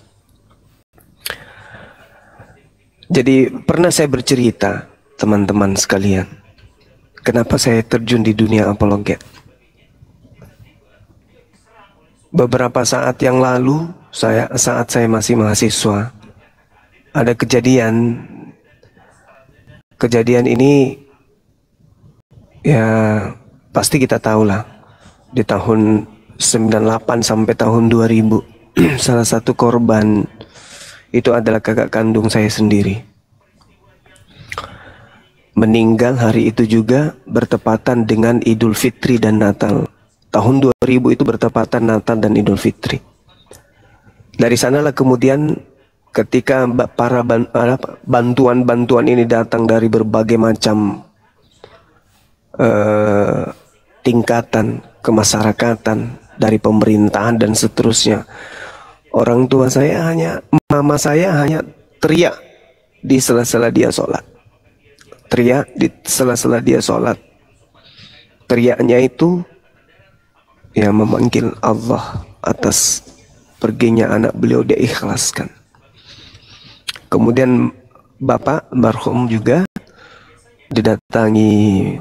Jadi pernah saya bercerita, teman-teman sekalian, kenapa saya terjun di dunia apologet. Beberapa saat yang lalu, saat saya masih mahasiswa, ada kejadian ini ya pasti kita tahu lah, di tahun 98 sampai tahun 2000 salah satu korban itu adalah kakak kandung saya sendiri. Meninggal hari itu juga bertepatan dengan Idul Fitri dan Natal. Tahun 2000 itu bertepatan Natal dan Idul Fitri. Dari sanalah kemudian ketika bantuan-bantuan ini datang dari berbagai macam tingkatan kemasyarakatan, dari pemerintahan dan seterusnya, mama saya hanya teriak di sela-sela dia sholat. Teriak di sela-sela dia sholat. Teriaknya itu ya memanggil Allah atas perginya anak beliau, dia ikhlaskan. Kemudian bapak marhum juga didatangi,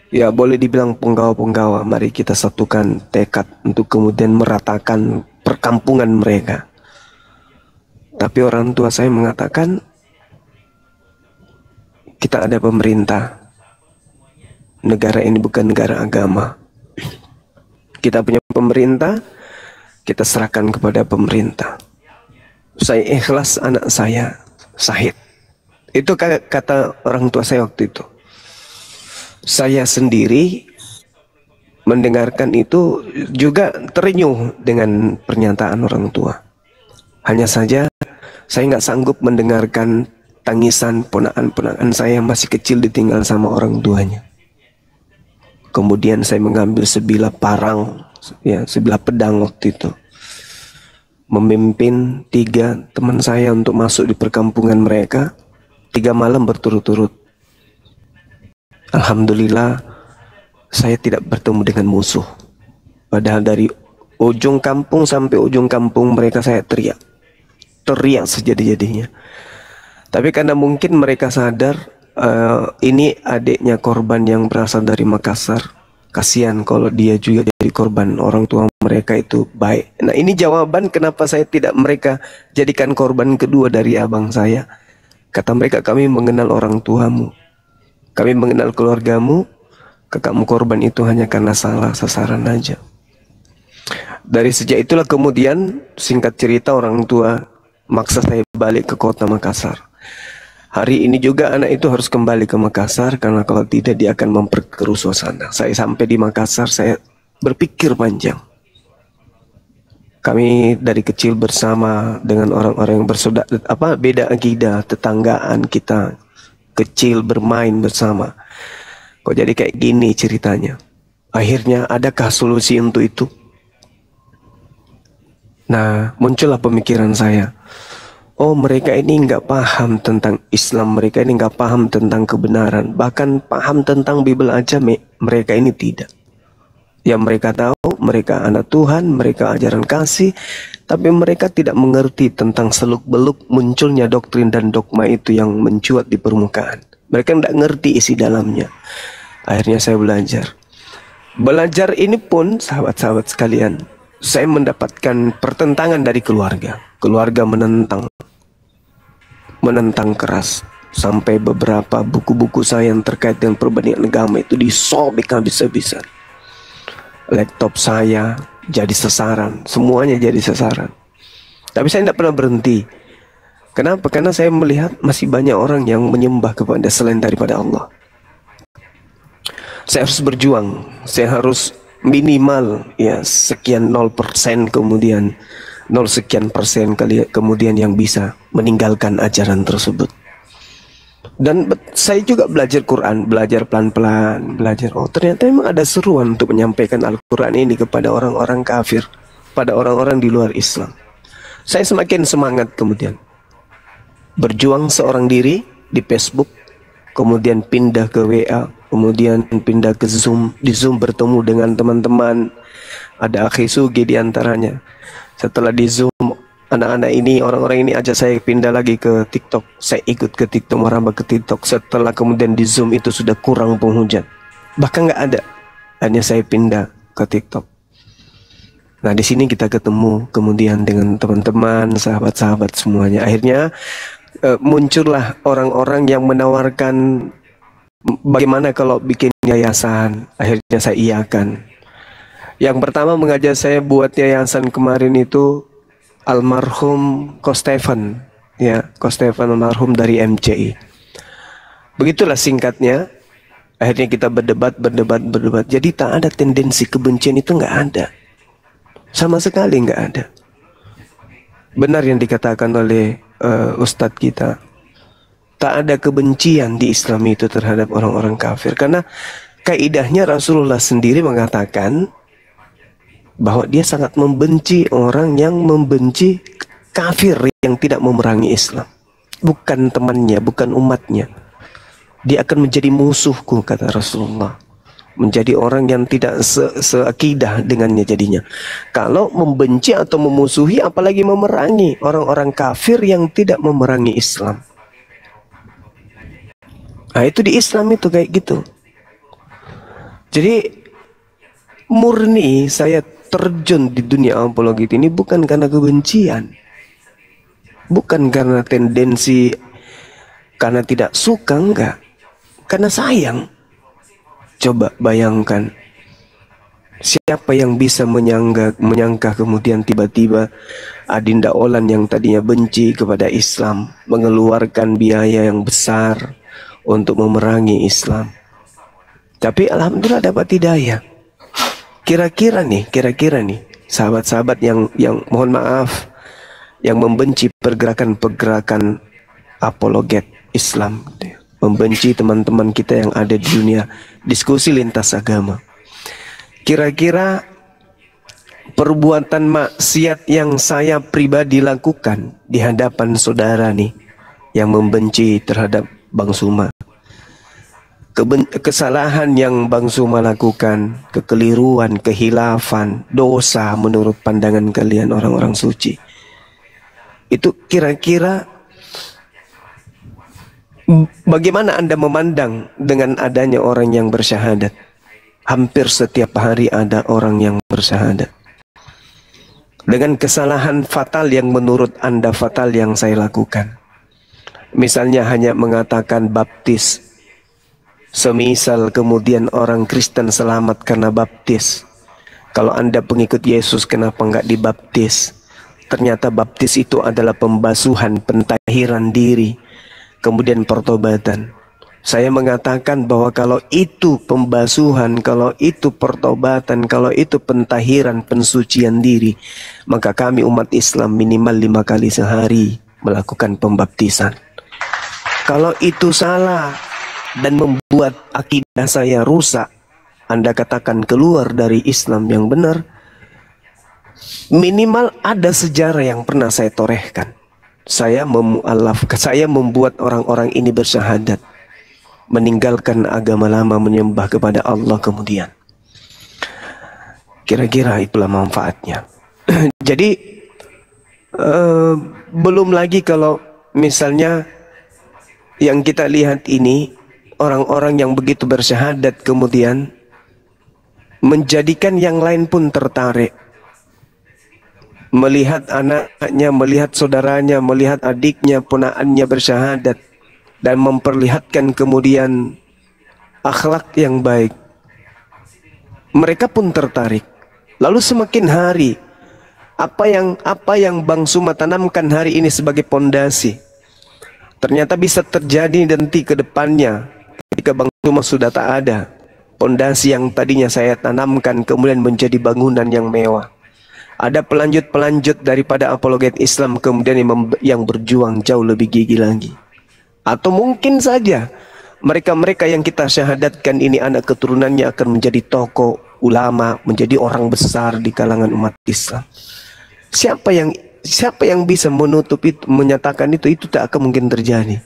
ya boleh dibilang penggawa-penggawa. Mari kita satukan tekad untuk kemudian meratakan perkampungan mereka. Tapi orang tua saya mengatakan, kita ada pemerintah, negara ini bukan negara agama. Kita punya pemerintah, kita serahkan kepada pemerintah. Saya ikhlas anak saya syahid. Itu kata orang tua saya waktu itu. Saya sendiri mendengarkan itu juga terenyuh dengan pernyataan orang tua. Hanya saja saya nggak sanggup mendengarkan tangisan ponakan-ponakan saya yang masih kecil ditinggal sama orang tuanya. Kemudian saya mengambil sebilah parang, ya sebilah pedang waktu itu, memimpin 3 teman saya untuk masuk di perkampungan mereka 3 malam berturut-turut. Alhamdulillah saya tidak bertemu dengan musuh. Padahal dari ujung kampung sampai ujung kampung mereka saya teriak sejadi-jadinya. Tapi karena mungkin mereka sadar ini adiknya korban yang berasal dari Makassar, kasihan kalau dia juga jadi korban, orang tua mereka itu baik. Nah ini jawaban kenapa saya tidak mereka jadikan korban kedua dari abang saya. Kata mereka, kami mengenal orang tuamu, kami mengenal keluargamu, kakakmu korban itu hanya karena salah sasaran aja. Dari sejak itulah kemudian singkat cerita orang tua maksa saya balik ke kota Makassar. Hari ini juga anak itu harus kembali ke Makassar, karena kalau tidak dia akan memperkeruh suasana. Saya sampai di Makassar, saya berpikir panjang. Kami dari kecil bersama dengan orang-orang yang bersaudara, beda akidah, tetanggaan kita kecil bermain bersama. Kok jadi kayak gini ceritanya? Akhirnya adakah solusi untuk itu? Nah, muncullah pemikiran saya. Oh, mereka ini nggak paham tentang Islam, mereka ini nggak paham tentang kebenaran, bahkan paham tentang Bible aja mereka ini tidak. Yang mereka tahu, mereka anak Tuhan, mereka ajaran kasih, tapi mereka tidak mengerti tentang seluk-beluk munculnya doktrin dan dogma itu yang mencuat di permukaan. Mereka tidak ngerti isi dalamnya. Akhirnya saya belajar. Belajar ini pun, sahabat-sahabat sekalian, saya mendapatkan pertentangan dari keluarga. Keluarga menentang keras, sampai beberapa buku-buku saya yang terkait dengan perbandingan agama itu disobek habis-habisan. Laptop saya jadi sasaran, semuanya jadi sasaran. Tapi saya tidak pernah berhenti. Kenapa? Karena saya melihat masih banyak orang yang menyembah kepada selain daripada Allah. Saya harus berjuang, saya harus minimal ya sekian 0%, kemudian 0 sekian persen kemudian yang bisa meninggalkan ajaran tersebut. Dan saya juga belajar Quran, belajar pelan-pelan, belajar, oh ternyata memang ada seruan untuk menyampaikan Al-Quran ini kepada orang-orang kafir, pada orang-orang di luar Islam. Saya semakin semangat kemudian berjuang seorang diri di Facebook, kemudian pindah ke WA, kemudian pindah ke Zoom. Di Zoom bertemu dengan teman-teman, ada Akhi Sugi di antaranya. Setelah di Zoom, anak-anak ini, orang-orang ini ajak saya pindah lagi ke TikTok. Saya ikut ke TikTok, merambah ke TikTok. Setelah kemudian di Zoom itu sudah kurang penghujat, bahkan nggak ada, hanya saya pindah ke TikTok. Nah di sini kita ketemu kemudian dengan teman-teman, sahabat-sahabat semuanya. Akhirnya muncullah orang-orang yang menawarkan bagaimana kalau bikin yayasan. Akhirnya saya iakan. Yang pertama mengajak saya buat yayasan kemarin itu almarhum Ko Stefan, ya, Ko Stefan almarhum dari MCI. Begitulah singkatnya. Akhirnya kita berdebat. Jadi tak ada tendensi kebencian, itu nggak ada, sama sekali nggak ada. Benar yang dikatakan oleh Ustadz kita. Tak ada kebencian di Islam itu terhadap orang-orang kafir. Karena kaidahnya Rasulullah sendiri mengatakan bahwa dia sangat membenci orang yang membenci kafir yang tidak memerangi Islam. Bukan temannya, bukan umatnya. Dia akan menjadi musuhku, kata Rasulullah. Menjadi orang yang tidak seakidah dengannya jadinya. Kalau membenci atau memusuhi, apalagi memerangi orang-orang kafir yang tidak memerangi Islam. Nah, itu di Islam itu kayak gitu. Jadi murni saya terjun di dunia apologi ini bukan karena kebencian, bukan karena tendensi, karena tidak suka, enggak, karena sayang. Coba bayangkan, siapa yang bisa menyangka kemudian tiba-tiba Adinda Olan yang tadinya benci kepada Islam mengeluarkan biaya yang besar untuk memerangi Islam. Tapi alhamdulillah dapat hidayah. Kira-kira nih sahabat-sahabat yang mohon maaf, yang membenci pergerakan-pergerakan apologet Islam, membenci teman-teman kita yang ada di dunia diskusi lintas agama. Kira-kira perbuatan maksiat yang saya pribadi lakukan di hadapan saudara nih yang membenci terhadap Bang Suma, kesalahan yang Bang Suma lakukan, kekeliruan, kehilafan, dosa menurut pandangan kalian orang-orang suci, itu kira-kira bagaimana Anda memandang dengan adanya orang yang bersyahadat? Hampir setiap hari ada orang yang bersyahadat dengan kesalahan fatal yang menurut Anda fatal yang saya lakukan. Misalnya hanya mengatakan baptis, semisal kemudian orang Kristen selamat karena baptis. Kalau Anda pengikut Yesus, kenapa enggak dibaptis? Ternyata baptis itu adalah pembasuhan, pentahiran diri, kemudian pertobatan. Saya mengatakan bahwa kalau itu pembasuhan, kalau itu pertobatan, kalau itu pentahiran, pensucian diri, maka kami umat Islam minimal 5 kali sehari melakukan pembaptisan. Kalau itu salah dan membuat akidah saya rusak, Anda katakan keluar dari Islam yang benar, minimal ada sejarah yang pernah saya torehkan. Saya membuat orang-orang ini bersyahadat, meninggalkan agama lama, menyembah kepada Allah kemudian. Kira-kira itulah manfaatnya. Jadi belum lagi kalau misalnya yang kita lihat ini, orang-orang yang begitu bersyahadat kemudian menjadikan yang lain pun tertarik. Melihat anaknya, melihat saudaranya, melihat adiknya, ponakannya bersyahadat, dan memperlihatkan kemudian akhlak yang baik. Mereka pun tertarik. Lalu semakin hari, apa yang Bang Suma tanamkan hari ini sebagai pondasi, ternyata bisa terjadi nanti ke depannya ketika Bang Suma sudah tak ada. Pondasi yang tadinya saya tanamkan kemudian menjadi bangunan yang mewah. Ada pelanjut-pelanjut daripada apologet Islam kemudian yang berjuang jauh lebih gigih lagi. Atau mungkin saja mereka-mereka yang kita syahadatkan ini anak keturunannya akan menjadi tokoh, ulama, menjadi orang besar di kalangan umat Islam. Siapa yang bisa menutup itu, menyatakan itu tak akan mungkin terjadi.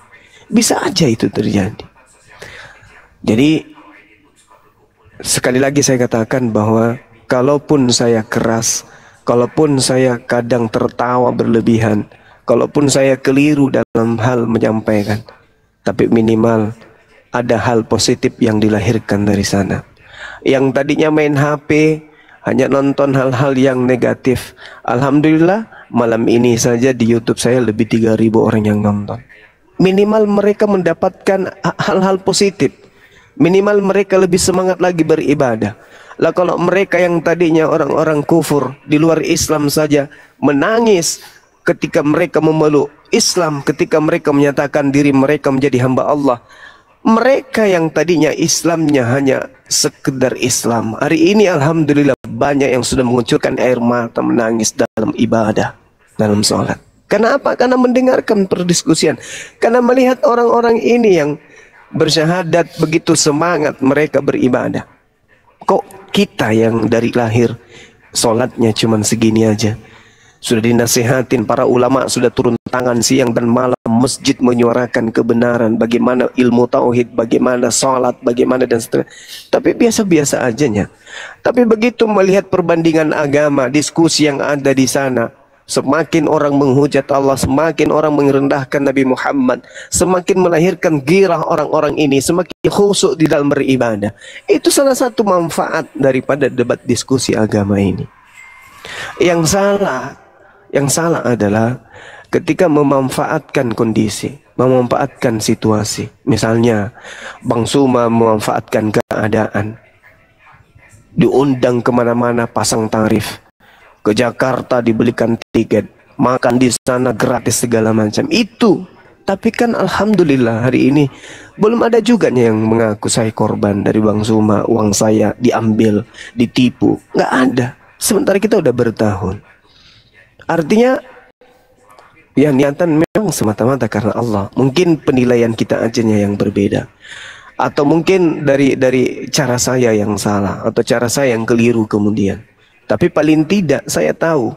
Bisa aja itu terjadi. Jadi sekali lagi saya katakan bahwa kalaupun saya keras, kalaupun saya kadang tertawa berlebihan, kalaupun saya keliru dalam hal menyampaikan, tapi minimal ada hal positif yang dilahirkan dari sana. Yang tadinya main HP, hanya nonton hal-hal yang negatif, alhamdulillah malam ini saja di YouTube saya lebih 3.000 orang yang nonton. Minimal mereka mendapatkan hal-hal positif, minimal mereka lebih semangat lagi beribadah. Lah kalau mereka yang tadinya orang-orang kufur di luar Islam saja menangis ketika mereka memeluk Islam, ketika mereka menyatakan diri mereka menjadi hamba Allah, mereka yang tadinya Islamnya hanya sekedar Islam, hari ini alhamdulillah banyak yang sudah mengucurkan air mata menangis dalam ibadah. dalam sholat. Karena apa? Karena mendengarkan perdiskusian. Karena melihat orang-orang ini yang bersyahadat begitu semangat mereka beribadah. Kok kita yang dari lahir sholatnya cuman segini aja? Sudah dinasihatin, para ulama sudah turun tangan siang dan malam, masjid menyuarakan kebenaran, bagaimana ilmu tauhid, bagaimana sholat, bagaimana dan seterusnya. Tapi biasa-biasa ajanya. Tapi begitu melihat perbandingan agama, diskusi yang ada di sana, semakin orang menghujat Allah, semakin orang merendahkan Nabi Muhammad, semakin melahirkan girah orang-orang ini, semakin khusyuk di dalam beribadah. Itu salah satu manfaat daripada debat diskusi agama ini. Yang salah adalah ketika memanfaatkan kondisi, memanfaatkan situasi. Misalnya Bang Suma memanfaatkan keadaan, diundang kemana-mana pasang tarif, ke Jakarta dibelikan tiket, makan di sana gratis segala macam. Itu, tapi kan alhamdulillah hari ini belum ada juga yang mengaku saya korban dari Bang Suma, uang saya diambil, ditipu. Nggak ada. Sementara kita udah bertahun. Artinya ya niatan memang semata-mata karena Allah. Mungkin penilaian kita ajanya yang berbeda, atau mungkin dari cara saya yang salah, atau cara saya yang keliru kemudian. Tapi paling tidak saya tahu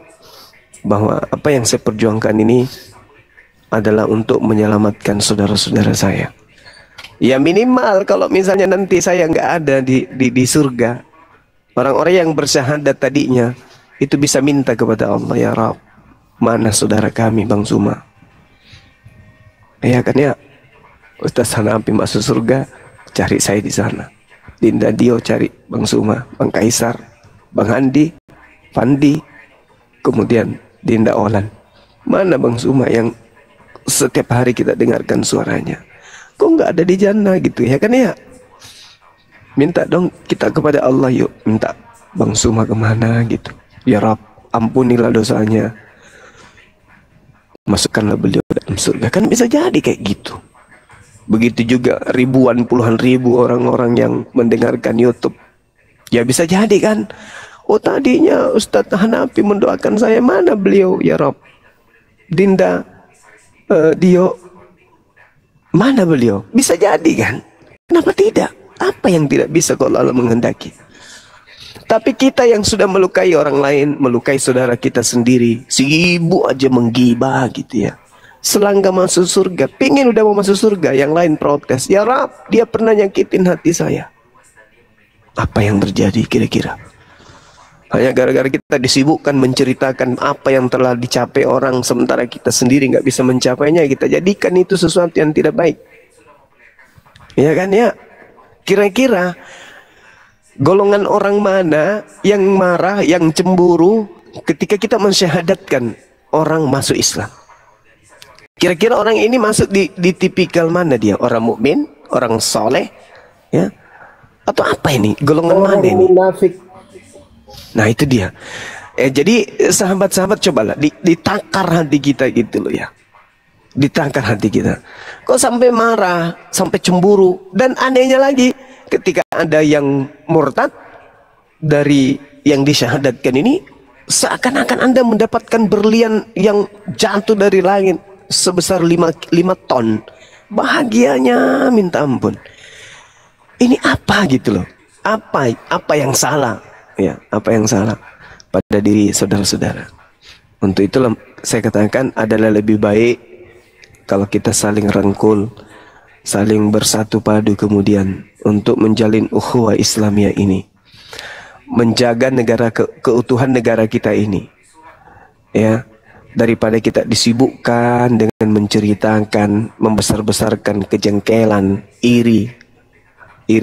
bahwa apa yang saya perjuangkan ini adalah untuk menyelamatkan saudara-saudara saya. Ya minimal kalau misalnya nanti saya nggak ada di surga, orang-orang yang bersyahadat tadinya itu bisa minta kepada Allah, ya Rabb, mana saudara kami Bang Suma? Ya kan ya, Ustaz Hanafi masuk surga, cari saya di sana. Dinda Dio cari Bang Suma, Bang Kaisar, Bang Handi, Fandi, kemudian Dinda Olan. Mana Bang Suma yang setiap hari kita dengarkan suaranya? Kok nggak ada di jannah gitu ya kan ya? Minta dong kita kepada Allah, yuk minta Bang Suma kemana gitu. Ya Rabb, ampunilah dosanya, masukkanlah beliau dalam surga. Kan bisa jadi kayak gitu. Begitu juga ribuan, puluhan ribu orang-orang yang mendengarkan YouTube. Ya bisa jadi kan. Oh tadinya Ustadz Hanafi mendoakan saya, mana beliau ya Rabb? Dinda Dio, mana beliau? Bisa jadi kan. Kenapa tidak? Apa yang tidak bisa kalau Allah menghendaki? Tapi kita yang sudah melukai orang lain, melukai saudara kita sendiri, sibuk aja menggibah gitu ya. Selangkah masuk surga, pingin udah mau masuk surga, yang lain protes. Ya Rab, dia pernah nyakitin hati saya. Apa yang terjadi kira-kira? Hanya gara-gara kita disibukkan menceritakan apa yang telah dicapai orang, sementara kita sendiri nggak bisa mencapainya, kita jadikan itu sesuatu yang tidak baik. Ya kan ya? Kira-kira golongan orang mana yang marah, yang cemburu ketika kita mensyahadatkan orang masuk Islam? Kira-kira orang ini masuk di tipikal mana dia? Orang mukmin, orang soleh, ya? Atau apa ini? Golongan mana ini? Munafik. Nah itu dia. Jadi sahabat-sahabat cobalah ditakar hati kita gitu loh ya. Ditakar hati kita. Kok sampai marah, sampai cemburu, dan anehnya lagi, ketika ada yang murtad dari yang disyahadatkan ini, seakan-akan Anda mendapatkan berlian yang jatuh dari langit sebesar 5 ton. Bahagianya minta ampun. Ini apa gitu loh? Apa yang salah? Ya, apa yang salah pada diri saudara-saudara? Untuk itulah saya katakan adalah lebih baik kalau kita saling rangkul, saling bersatu padu kemudian untuk menjalin ukhuwah Islamiyah ini, menjaga keutuhan negara kita ini, ya, daripada kita disibukkan dengan menceritakan, membesar-besarkan kejengkelan, iri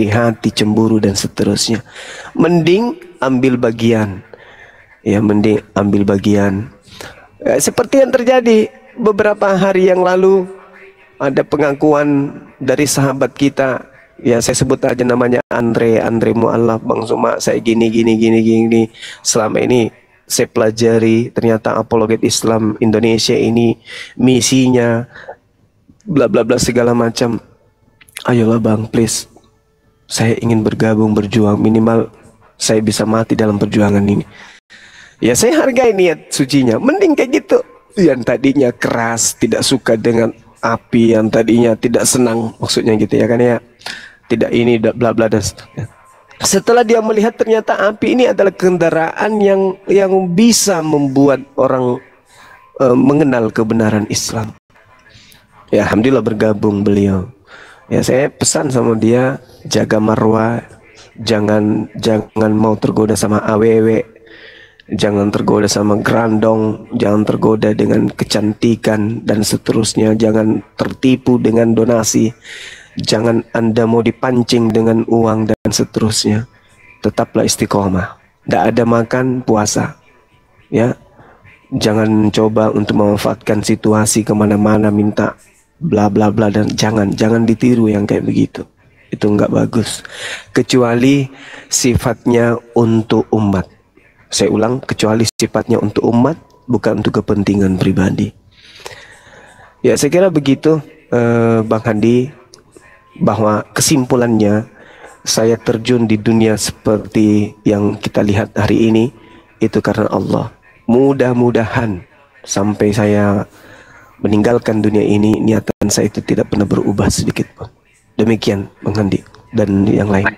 hati, cemburu dan seterusnya. Mending ambil bagian, ya, mending ambil bagian. Seperti yang terjadi beberapa hari yang lalu, ada pengakuan dari sahabat kita, ya saya sebut aja namanya Andre Mu'allaf, Bang Suma, saya gini. Selama ini saya pelajari, ternyata apologet Islam Indonesia ini misinya bla bla bla segala macam. Ayolah Bang, please, saya ingin bergabung, berjuang, minimal saya bisa mati dalam perjuangan ini. Ya saya hargai niat sucinya, mending kayak gitu. yang tadinya keras, tidak suka dengan api, yang tadinya tidak senang, maksudnya gitu ya kan ya, tidak ini bla bla dan seterusnya. Setelah dia melihat ternyata api ini adalah kendaraan yang bisa membuat orang mengenal kebenaran Islam. Ya alhamdulillah bergabung beliau. Ya saya pesan sama dia, jaga marwah, jangan mau tergoda sama AWW, jangan tergoda sama grandong, jangan tergoda dengan kecantikan dan seterusnya, jangan tertipu dengan donasi, jangan Anda mau dipancing dengan uang dan seterusnya. Tetaplah istiqomah. Tidak ada makan puasa, ya. Jangan coba untuk memanfaatkan situasi kemana-mana minta bla bla bla, dan jangan ditiru yang kayak begitu. Itu nggak bagus. Kecuali sifatnya untuk umat. Saya ulang, kecuali sifatnya untuk umat, bukan untuk kepentingan pribadi. Ya saya kira begitu, Bang Handi, bahwa kesimpulannya saya terjun di dunia seperti yang kita lihat hari ini itu karena Allah. Mudah-mudahan sampai saya meninggalkan dunia ini, niatan saya itu tidak pernah berubah sedikit pun. Demikian Bang Handi dan yang lain.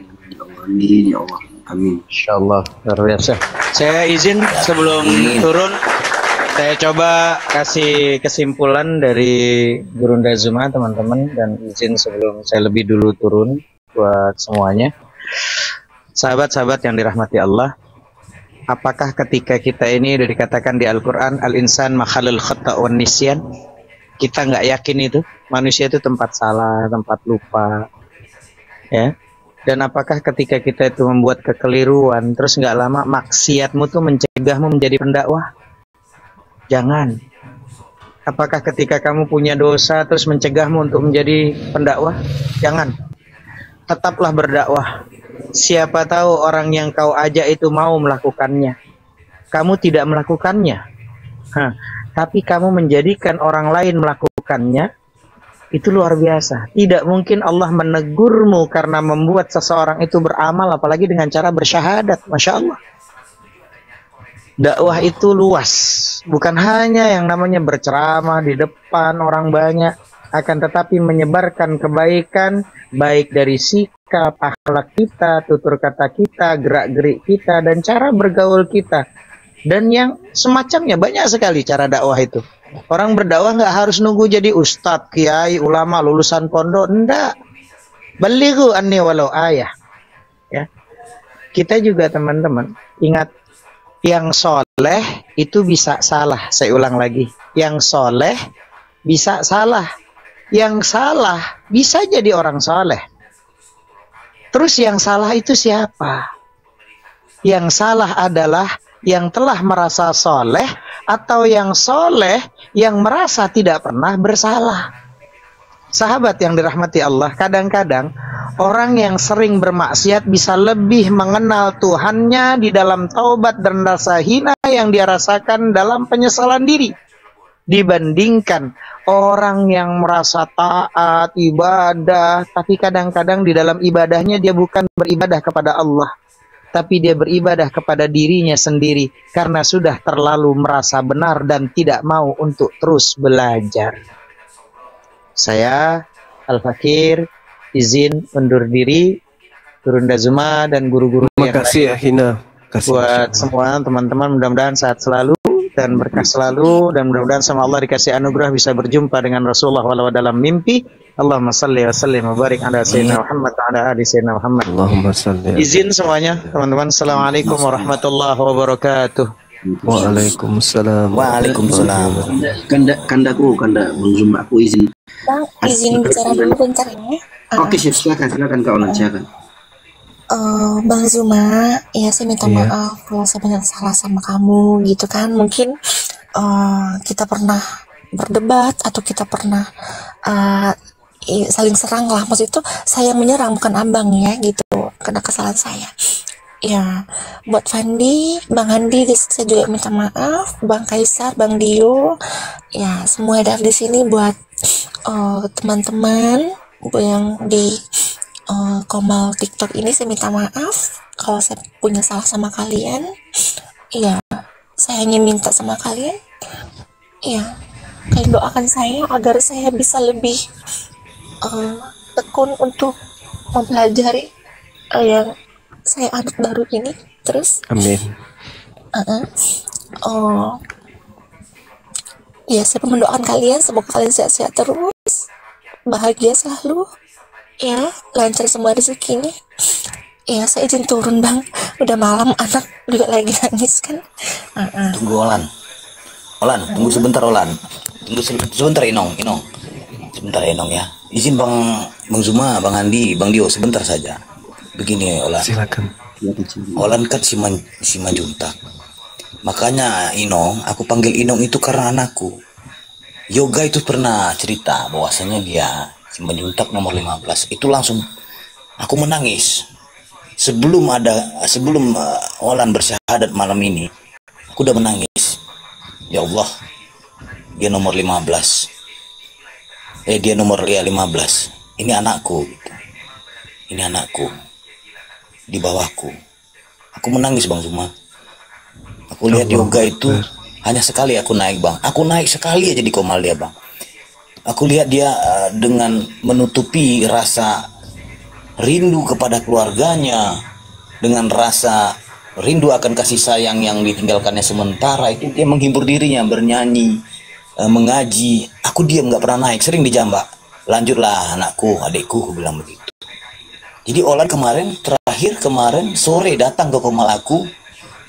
Amin ya Allah. Amin. Insyaallah luar biasa. Saya izin sebelum turun, saya coba kasih kesimpulan dari Gurunda Zuma teman-teman, dan izin sebelum saya lebih dulu turun buat semuanya. Sahabat-sahabat yang dirahmati Allah, apakah ketika kita ini sudah dikatakan di Al-Quran, al-insan makhalul khata' wan nisyan, kita nggak yakin itu manusia itu tempat salah, tempat lupa, ya. Dan apakah ketika kita itu membuat kekeliruan, terus nggak lama maksiatmu tuh mencegahmu menjadi pendakwah? Jangan. Apakah ketika kamu punya dosa terus mencegahmu untuk menjadi pendakwah? Jangan. Tetaplah berdakwah. Siapa tahu orang yang kau ajak itu mau melakukannya. Kamu tidak melakukannya. Tapi kamu menjadikan orang lain melakukannya, itu luar biasa. Tidak mungkin Allah menegurmu karena membuat seseorang itu beramal, apalagi dengan cara bersyahadat. Masya Allah. Dakwah itu luas, bukan hanya yang namanya berceramah di depan orang banyak, akan tetapi menyebarkan kebaikan, baik dari sikap, akhlak kita, tutur kata kita, gerak-gerik kita, dan cara bergaul kita. Dan yang semacamnya banyak sekali cara dakwah itu. Orang berdakwah nggak harus nunggu jadi ustadz, kiai, ulama, lulusan pondok, enggak. Balighu anni walau ayah. Ya. Kita juga teman-teman ingat, yang soleh itu bisa salah. Saya ulang lagi, yang soleh bisa salah, yang salah bisa jadi orang soleh. Terus yang salah itu siapa? Yang salah adalah yang telah merasa soleh, atau yang soleh yang merasa tidak pernah bersalah. Sahabat yang dirahmati Allah, kadang-kadang orang yang sering bermaksiat bisa lebih mengenal Tuhannya di dalam taubat dan rasa hina yang dia rasakan dalam penyesalan diri, dibandingkan orang yang merasa taat, ibadah, tapi kadang-kadang di dalam ibadahnya dia bukan beribadah kepada Allah, tapi dia beribadah kepada dirinya sendiri karena sudah terlalu merasa benar dan tidak mau untuk terus belajar. Saya Al-Fakir izin undur diri, Gurunda Zuma dan guru-guru yang kasih ya Hina. Buat semua teman-teman, mudah-mudahan sehat selalu dan berkah selalu, dan mudah-mudahan sama Allah dikasih anugerah bisa berjumpa dengan Rasulullah walau dalam mimpi. Allahumma salli wa sallim wa barik ala sayyidina Muhammad wa ala ali sayyidina Muhammad. Allahumma salli. Izin semuanya teman-teman. Assalamualaikum warahmatullahi wabarakatuh. Waalaikumsalam. Waalaikumsalam. Kanda Bang Zuma, aku izin. Bang, izin bicara dulu bentar ya. Oke, silakan Kak Olan, silakan. Bang Zuma, ya saya minta maaf kalau saya banyak salah sama kamu gitu kan. Mungkin kita pernah berdebat atau kita pernah saling serang lah. Maksud itu saya menyerang, bukan abang ya gitu, karena kesalahan saya. Ya, buat Fandi, Bang Handi, saya juga minta maaf. Bang Kaisar, Bang Dio, ya semua dari sini buat teman-teman yang di Komal TikTok ini, saya minta maaf kalau saya punya salah sama kalian. Ya, saya hanya minta sama kalian, ya kalian doakan saya agar saya bisa lebih tekun untuk mempelajari yang saya anut baru ini. Terus Amin. Ya, saya mendoakan kalian semoga kalian sehat-sehat terus, bahagia selalu, ya, lancar semua rezekinya. Ya, saya izin turun bang, udah malam, anak juga lagi nangis kan. Tunggu Olan, tunggu sebentar Olan, tunggu sebentar Inong, sebentar Inong ya. Izin Bang Zuma, Bang Andi, Bang Dio sebentar saja. Begini Olan. Silakan. Olan kan si Manjuntak. Makanya Inong, aku panggil Inong itu karena anakku. Yoga itu pernah cerita bahwasanya dia si Manjuntak nomor 15 itu langsung aku menangis. Sebelum Olan bersyahadat malam ini, aku udah menangis. Ya Allah, dia nomor 15. Dia nomor 15. Ini anakku. Gitu. Ini anakku. Di bawahku. Aku menangis Bang Zuma. Aku lihat yoga itu hanya sekali aku naik bang. Aku naik sekali aja di Komal dia bang. Aku lihat dia dengan menutupi rasa rindu kepada keluarganya, dengan rasa rindu akan kasih sayang yang ditinggalkannya sementara, itu dia menghibur dirinya, bernyanyi, mengaji. Aku diam nggak pernah naik, sering dijambak. Lanjutlah anakku, adikku, aku bilang begitu. Jadi Olan terakhir kemarin sore datang ke Komal aku.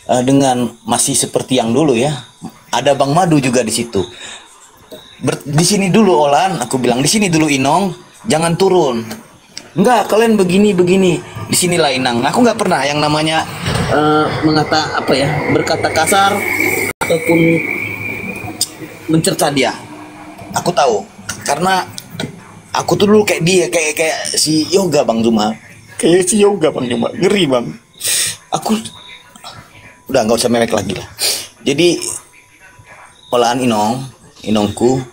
Dengan masih seperti yang dulu ya. Ada Bang Madu juga di situ. Di sini dulu Olan, aku bilang di sini dulu Inong, jangan turun. Enggak, kalian begini. Di sinilah Inang. Aku nggak pernah yang namanya berkata kasar ataupun mencerca dia. Aku tahu karena aku tuh dulu kayak dia, kayak si Yoga Bang Zuma. Ngeri Bang. Aku udah nggak usah mewek lagi lah. Jadi olahan Inongku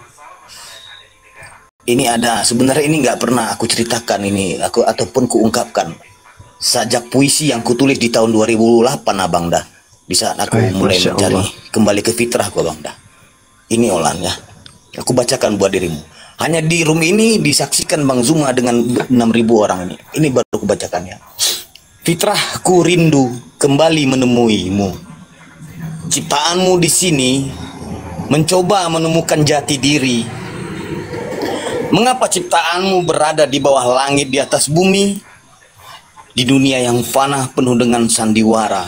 ini ada, sebenarnya ini nggak pernah aku ceritakan ini ataupun kuungkapkan sajak puisi yang kutulis di tahun 2008 abang dah, di saat aku mulai mencari kembali ke fitrahku abang dah. Ini olahan ya, aku bacakan buat dirimu. Hanya di room ini disaksikan Bang Zuma dengan 6.000 orang ini. Ini baru aku bacakannya. Fitrahku rindu kembali menemuimu. Ciptaanmu di sini mencoba menemukan jati diri. Mengapa ciptaanmu berada di bawah langit di atas bumi? Di dunia yang fana penuh dengan sandiwara.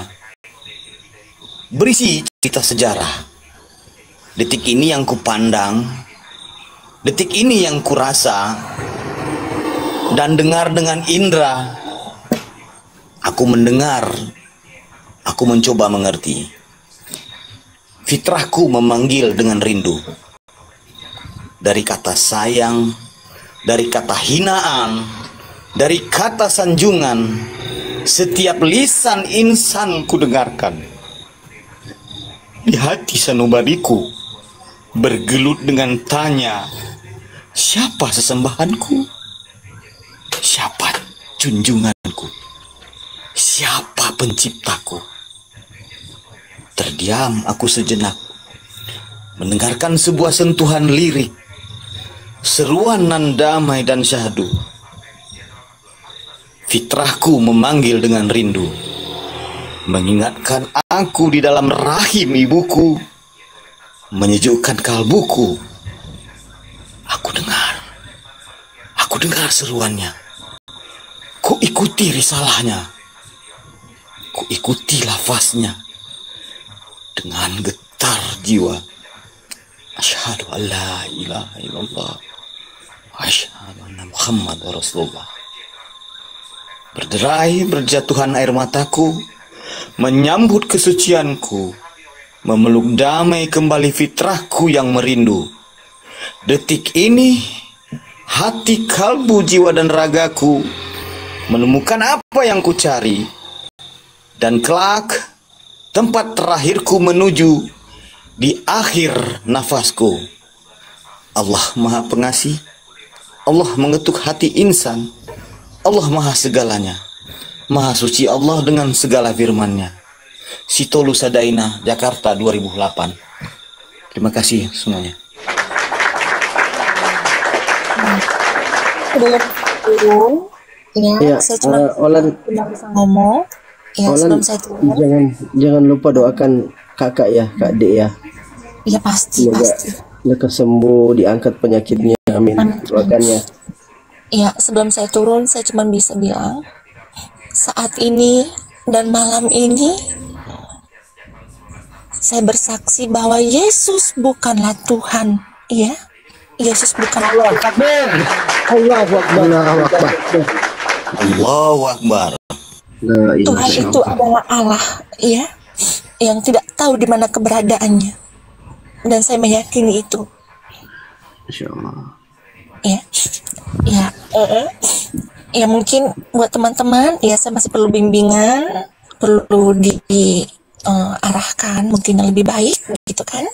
Berisi cerita sejarah. Detik ini yang kupandang, detik ini yang kurasa dan dengar dengan indera. Aku mendengar, aku mencoba mengerti. Fitrahku memanggil dengan rindu. Dari kata sayang, dari kata hinaan, dari kata sanjungan, setiap lisan insan ku dengarkan. Di hati sanubariku bergelut dengan tanya, siapa sesembahanku? Siapa junjunganku? Siapa penciptaku? Terdiam aku sejenak, mendengarkan sebuah sentuhan lirik, seruan nan damai dan syahdu. Fitrahku memanggil dengan rindu, mengingatkan aku di dalam rahim ibuku, menyejukkan kalbuku. Aku dengar seruannya. Ku ikuti risalahnya. Ku ikuti lafaznya dengan getar jiwa. Asyhadu an la ilaha illallah wa asyhadu anna Muhammadar Rasulullah. Berderai berjatuhan air mataku, menyambut kesucianku, memeluk damai kembali fitrahku yang merindu. Detik ini hati, kalbu, jiwa dan ragaku menemukan apa yang ku cari. Dan kelak tempat terakhirku menuju di akhir nafasku. Allah Maha Pengasih, Allah mengetuk hati insan, Allah Maha Segalanya, Maha Suci Allah dengan segala firman-Nya. Sitolu Sadaina, Jakarta 2008. Terima kasih semuanya. Udah turun, ya, saya cuma Olan bisa ngomong. Ya, Olan sebelum saya turun. jangan lupa doakan kakak ya, Kak Dek ya. Ya pasti, Semoga pasti. lekas sembuh, diangkat penyakitnya. Amin. Doakannya. Ya, sebelum saya turun, saya cuma bisa bilang, saat ini dan malam ini, saya bersaksi bahwa Yesus bukanlah Tuhan. Ya, Yesus bukan Allah. Allahu Akbar. Allahu Akbar. Allahu Akbar. Tuhan itu adalah Allah, ya, yang tidak tahu di mana keberadaannya. Dan saya meyakini itu. Insya Allah. Ya, ya, ya mungkin buat teman-teman, ya saya masih perlu bimbingan, perlu diarahkan mungkin yang lebih baik, gitu kan?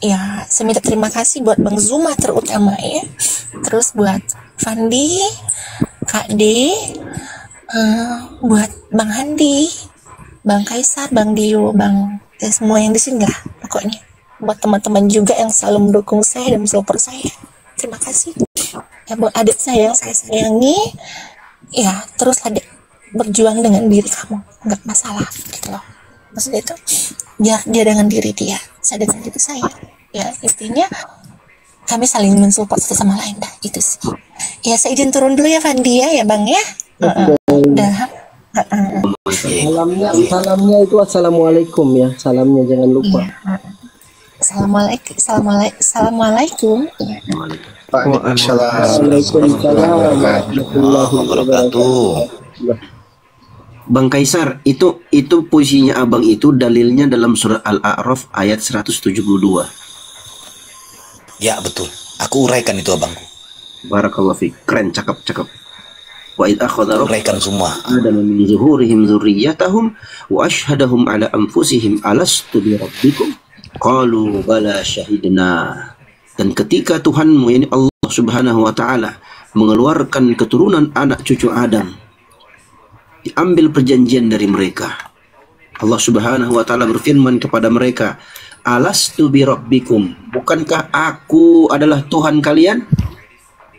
Ya, saya minta terima kasih buat Bang Zuma terutama ya, terus buat Fandi, Kak D, buat Bang Handi, Bang Kaisar, Bang Dio, Bang semua yang di sini lah pokoknya. Buat teman-teman juga yang selalu mendukung saya dan support saya. Terima kasih. Ya, buat adik saya yang saya sayangi, ya terus adik berjuang dengan diri kamu, nggak masalah gitu loh. Maksudnya itu biar dia dengan diri dia, saya dengan diri saya. Ya intinya kami saling mensupport satu sama lain dah, itu sih. Ya saya izin turun dulu ya Fandi ya Bang ya. Udah. Salamnya itu assalamualaikum ya. Salamnya jangan lupa. Assalamualaikum. Waalaikumsalam warahmatullahi wabarakatuh. Bang Kaisar, itu posisinya abang itu dalilnya dalam surat Al-A'raf ayat 172. Ya betul. Aku uraikan itu abangku. Barakallahu fiik. Keren, cakep. Wa id akhadha uraikan semua. Adam min zuhurihim dzurriyyatahum wa ashhadahum ala anfusihim alastu bi rabbikum qalu bala syahidna. Dan ketika Tuhanmu, yakni Allah Subhanahu wa taala, mengeluarkan keturunan anak cucu Adam, diambil perjanjian dari mereka. Allah Subhanahu wa taala berfirman kepada mereka, alastu bi rabbikum, bukankah aku adalah Tuhan kalian?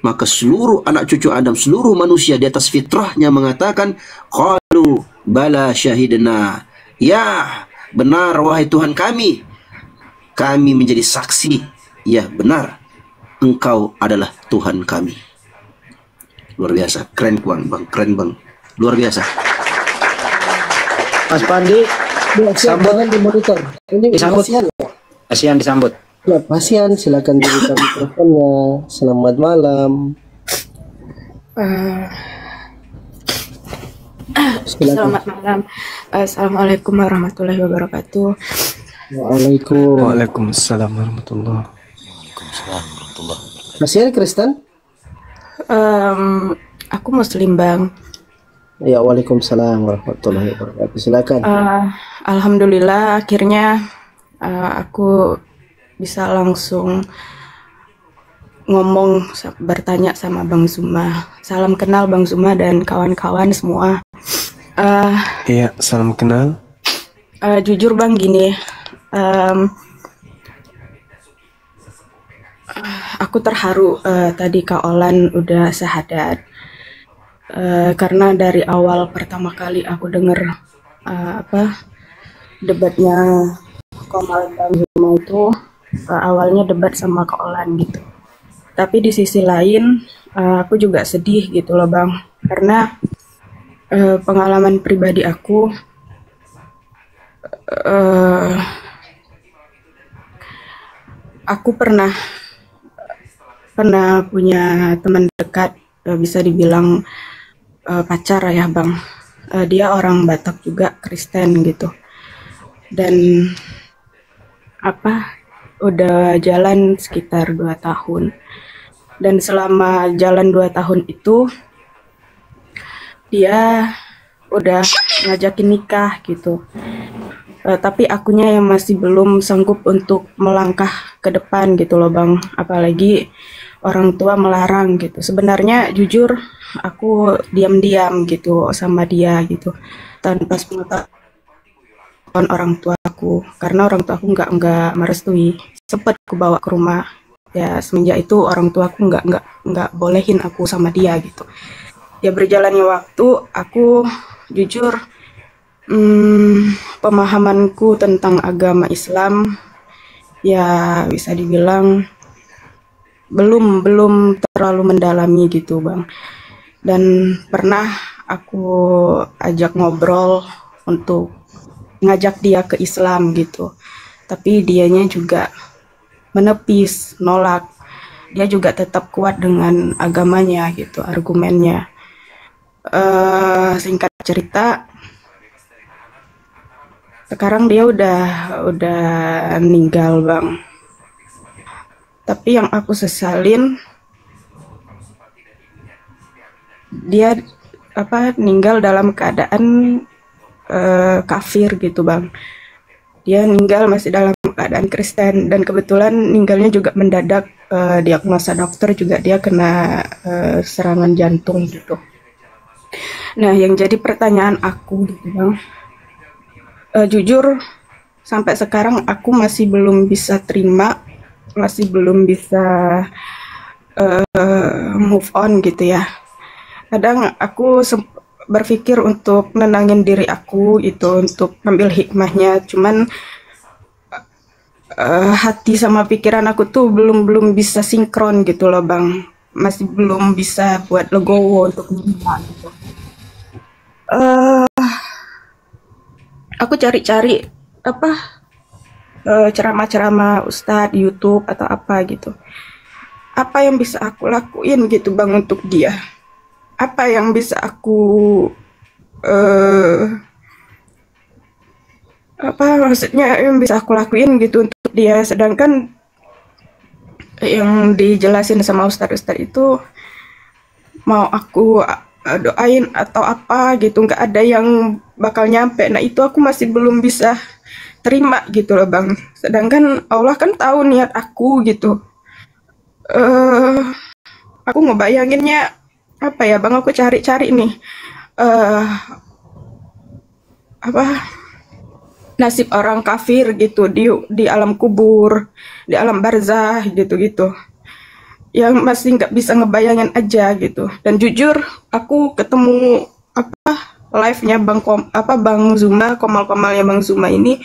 Maka seluruh anak cucu Adam, seluruh manusia di atas fitrahnya mengatakan, qalu bala syahidna, ya benar wahai Tuhan kami menjadi saksi, ya benar engkau adalah Tuhan kami. Luar biasa, keren bang, keren bang, luar biasa. Mas Pandi, sambut di monitor. Ini Disambut. Kasihan disambut. Ya, pasien silakan dibuka mikrofonnya. Selamat malam. Selamat malam. Assalamualaikum warahmatullahi wabarakatuh. Waalaikumsalam warahmatullahi wabarakatuh. Pasien Kristen? Aku Muslim Bang. Ya, waalaikumsalam warahmatullahi wabarakatuh. Silakan. Alhamdulillah akhirnya aku bisa langsung ngomong, bertanya sama Bang Zuma. Salam kenal Bang Zuma dan kawan-kawan semua. Iya, salam kenal. Jujur Bang gini, aku terharu tadi Kak Olan udah syahadat. Karena dari awal pertama kali aku denger debatnya Komal Bang Zuma itu, awalnya debat sama Kak Olan gitu. Tapi di sisi lain aku juga sedih gitu loh Bang, karena pengalaman pribadi aku pernah punya teman dekat, bisa dibilang pacar ya Bang. Dia orang Batak juga, Kristen gitu. Dan udah jalan sekitar 2 tahun. Dan selama jalan 2 tahun itu dia udah ngajakin nikah gitu. Tapi akunya yang masih belum sanggup untuk melangkah ke depan gitu loh Bang. Apalagi orang tua melarang gitu. Sebenarnya jujur aku diam-diam gitu sama dia gitu, tanpa sepengetahuan orang tuaku, karena orang tuaku nggak merestui sempat aku bawa ke rumah. Ya semenjak itu orang tua aku nggak bolehin aku sama dia gitu. Ya berjalannya waktu, aku jujur pemahamanku tentang agama Islam ya bisa dibilang belum terlalu mendalami gitu Bang. Dan pernah aku ajak ngobrol untuk ngajak dia ke Islam gitu, tapi dianya juga menepis, nolak. Dia juga tetap kuat dengan agamanya gitu, argumennya. Singkat cerita, sekarang dia udah meninggal Bang. Tapi yang aku sesalin, dia meninggal dalam keadaan kafir gitu Bang. Dia meninggal masih dalam keadaan Kristen, dan kebetulan meninggalnya juga mendadak. Diagnosa dokter juga dia kena serangan jantung gitu. Nah, yang jadi pertanyaan aku gitu Bang, jujur sampai sekarang aku masih belum bisa terima, masih belum bisa move on gitu ya. Kadang aku berpikir untuk nenangin diri aku itu, untuk ambil hikmahnya, cuman hati sama pikiran aku tuh belum bisa sinkron gitu loh Bang. Masih belum bisa buat legowo untuk menerima gitu. Aku cari-cari ceramah-ceramah Ustadz di YouTube atau apa gitu. Apa yang bisa aku lakuin gitu Bang untuk dia? Apa yang bisa aku yang bisa aku lakuin gitu untuk dia? Sedangkan yang dijelasin sama Ustadz itu mau aku doain atau apa gitu, nggak ada yang bakal nyampe. Nah itu aku masih belum bisa terima gitu loh Bang. Sedangkan Allah kan tahu niat aku gitu. Aku ngebayanginnya apa ya Bang, aku cari-cari nih nasib orang kafir gitu di alam kubur, di alam barzah gitu-gitu, yang masih nggak bisa ngebayangin aja gitu. Dan jujur aku ketemu live-nya Bang Zuma, komal-komalnya Bang Zuma ini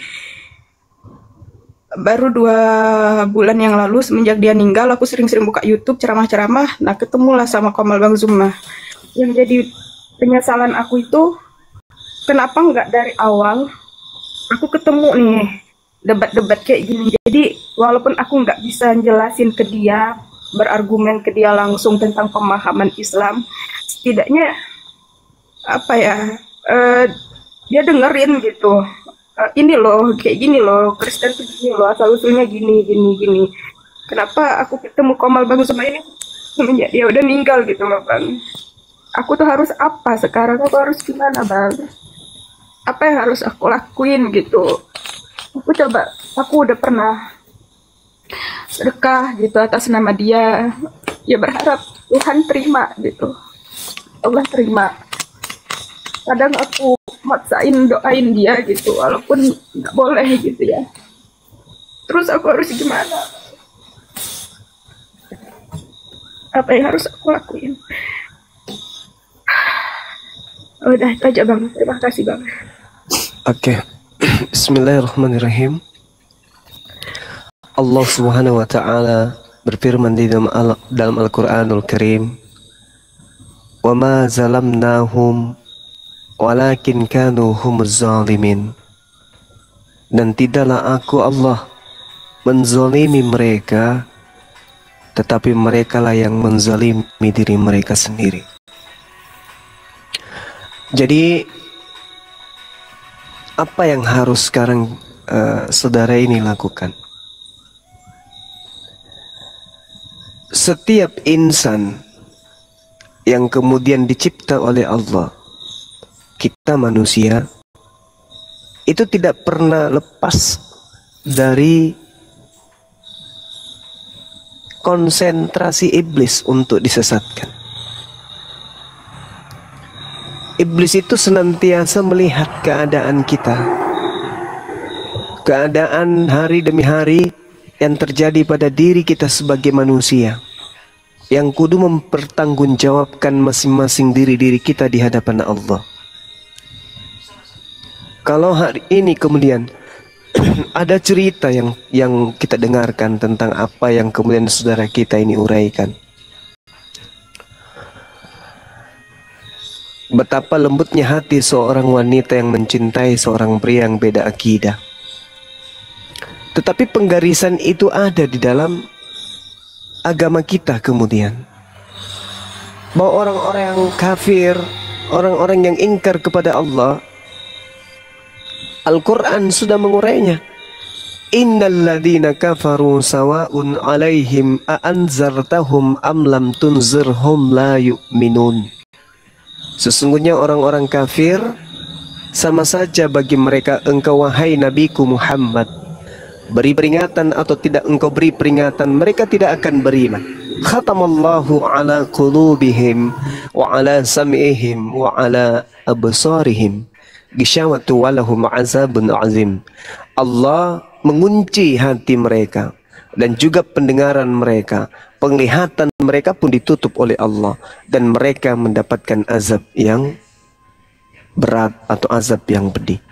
baru 2 bulan yang lalu. Semenjak dia meninggal, aku sering-sering buka YouTube ceramah-ceramah. Nah, ketemulah sama Komal Bang Zuma. Yang jadi penyesalan aku itu, kenapa nggak dari awal aku ketemu nih debat-debat kayak gini. Jadi walaupun aku nggak bisa jelasin ke dia, berargumen ke dia langsung tentang pemahaman Islam, setidaknya dia dengerin gitu. Ini loh, kayak gini loh, Kristen tuh gini loh, asal usulnya gini. Kenapa aku ketemu Komal Bang Zuma ini semenjak dia udah meninggal gitu loh Bang. Aku tuh harus apa sekarang? Aku harus gimana Bang? Apa yang harus aku lakuin gitu? Aku udah pernah sedekah gitu atas nama dia. Ya berharap Tuhan terima gitu. Allah terima. Kadang aku maksain doain dia gitu, walaupun nggak boleh gitu ya. Terus aku harus gimana? Apa yang harus aku lakuin? Udah itu aja Bang, terima kasih Bang. Oke. Bismillahirrahmanirrahim. Allah Subhanahu wa taala berfirman di dalam Al-Qur'anul Karim, "Wa ma zalamnahum walakin kanu humuz zalimin." Dan tidaklah aku Allah menzalimi mereka, tetapi merekalah yang menzalimi diri mereka sendiri. Jadi apa yang harus sekarang saudara ini lakukan? Setiap insan yang kemudian dicipta oleh Allah, kita manusia, itu tidak pernah lepas dari konsentrasi iblis untuk disesatkan. Iblis itu senantiasa melihat keadaan kita, keadaan hari demi hari yang terjadi pada diri kita sebagai manusia, yang kudu mempertanggungjawabkan masing-masing diri-diri kita di hadapan Allah. Kalau hari ini kemudian ada cerita yang kita dengarkan tentang apa yang kemudian saudara kita ini uraikan, betapa lembutnya hati seorang wanita yang mencintai seorang pria yang beda akidah. Tetapi penggarisan itu ada di dalam agama kita kemudian, bahwa orang-orang yang kafir, orang-orang yang ingkar kepada Allah, Al-Quran sudah mengurainya. Innal ladzina kafaru sawa'un 'alaihim a'anzartahum am lam tunzirhum la yu'minun. Sesungguhnya orang-orang kafir sama saja bagi mereka engkau wahai Nabiku Muhammad, beri peringatan atau tidak engkau beri peringatan, mereka tidak akan beriman. Khatamallahu ala qulubihim wa ala sam'ihim wa ala absarihim gisyawatu walahum azabun azim. Allah mengunci hati mereka dan juga pendengaran mereka, penglihatan mereka pun ditutup oleh Allah, dan mereka mendapatkan azab yang berat atau azab yang pedih.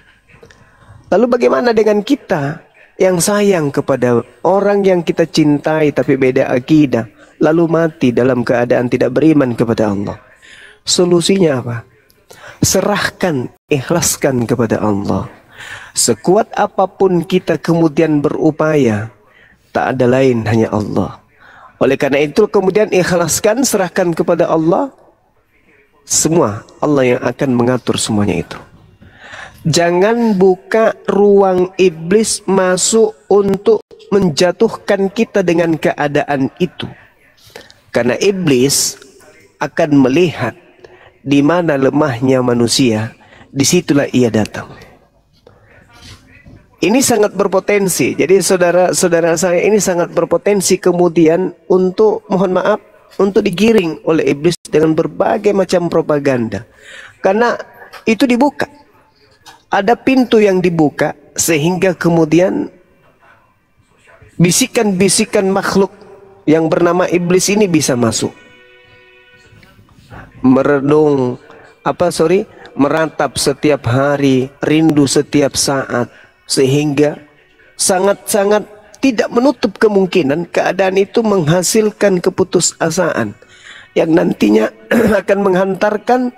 Lalu bagaimana dengan kita yang sayang kepada orang yang kita cintai tapi beda akidah, lalu mati dalam keadaan tidak beriman kepada Allah? Solusinya apa? Serahkan, ikhlaskan kepada Allah. Sekuat apapun kita kemudian berupaya, tak ada lain hanya Allah. Oleh karena itu kemudian ikhlaskan, serahkan kepada Allah. Semua Allah yang akan mengatur semuanya itu. Jangan buka ruang iblis masuk untuk menjatuhkan kita dengan keadaan itu. Karena iblis akan melihat di mana lemahnya manusia, disitulah ia datang. Ini sangat berpotensi. Jadi saudara-saudara saya ini sangat berpotensi kemudian untuk, mohon maaf, untuk digiring oleh iblis dengan berbagai macam propaganda. Karena itu dibuka. Ada pintu yang dibuka sehingga kemudian bisikan-bisikan makhluk yang bernama iblis ini bisa masuk. Meratap setiap hari, rindu setiap saat, sehingga sangat-sangat tidak menutup kemungkinan keadaan itu menghasilkan keputusasaan yang nantinya akan menghantarkan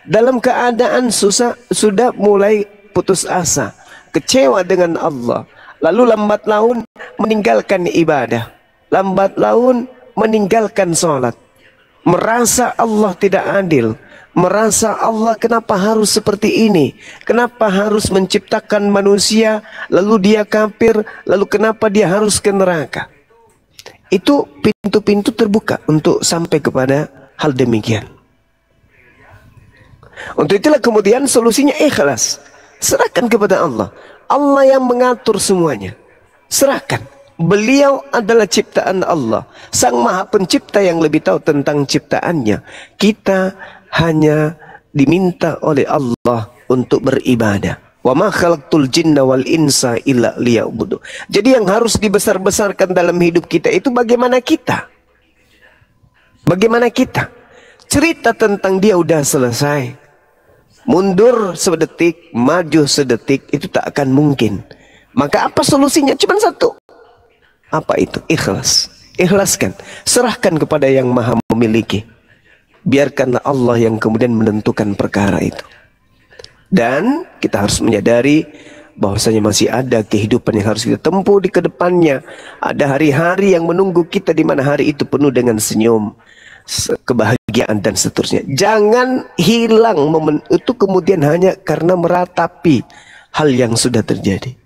dalam keadaan sudah mulai putus asa, kecewa dengan Allah, lalu lambat laun meninggalkan ibadah, lambat laun meninggalkan sholat, merasa Allah tidak adil, merasa Allah kenapa harus seperti ini, kenapa harus menciptakan manusia, lalu dia kafir, lalu kenapa dia harus ke neraka. Itu pintu-pintu terbuka untuk sampai kepada hal demikian. Untuk itulah kemudian solusinya ikhlas, serahkan kepada Allah. Allah yang mengatur semuanya, serahkan. Beliau adalah ciptaan Allah, Sang Maha Pencipta yang lebih tahu tentang ciptaannya. Kita hanya diminta oleh Allah untuk beribadah. Wa ma khalaqtul jinna wal insa illa liya'budu. Jadi yang harus dibesar-besarkan dalam hidup kita itu bagaimana kita. Bagaimana kita. Cerita tentang dia udah selesai. Mundur sedetik, maju sedetik, itu tak akan mungkin. Maka apa solusinya? Cuma satu. Apa itu? Ikhlas. Ikhlaskan. Serahkan kepada yang maha memiliki. Biarkanlah Allah yang kemudian menentukan perkara itu. Dan kita harus menyadari bahwasanya masih ada kehidupan yang harus kita tempuh di kedepannya. Ada hari-hari yang menunggu kita, di mana hari itu penuh dengan senyum, kebahagiaan dan seterusnya. Jangan hilang momen itu kemudian hanya karena meratapi hal yang sudah terjadi.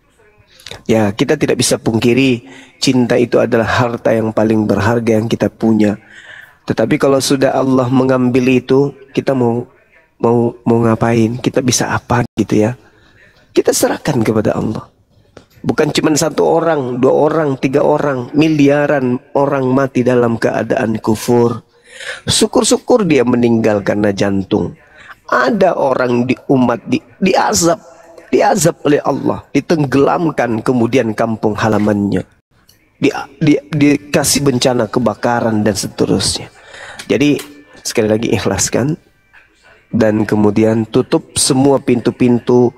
Ya, kita tidak bisa pungkiri cinta itu adalah harta yang paling berharga yang kita punya. Tetapi kalau sudah Allah mengambil itu, kita mau ngapain? Kita bisa apa gitu ya? Kita serahkan kepada Allah. Bukan cuma satu orang, dua orang, tiga orang, miliaran orang mati dalam keadaan kufur. Syukur-syukur dia meninggal karena jantung. Ada orang di umat diazab oleh Allah, ditenggelamkan kemudian kampung halamannya. dikasih bencana kebakaran dan seterusnya. Jadi sekali lagi ikhlaskan, dan kemudian tutup semua pintu-pintu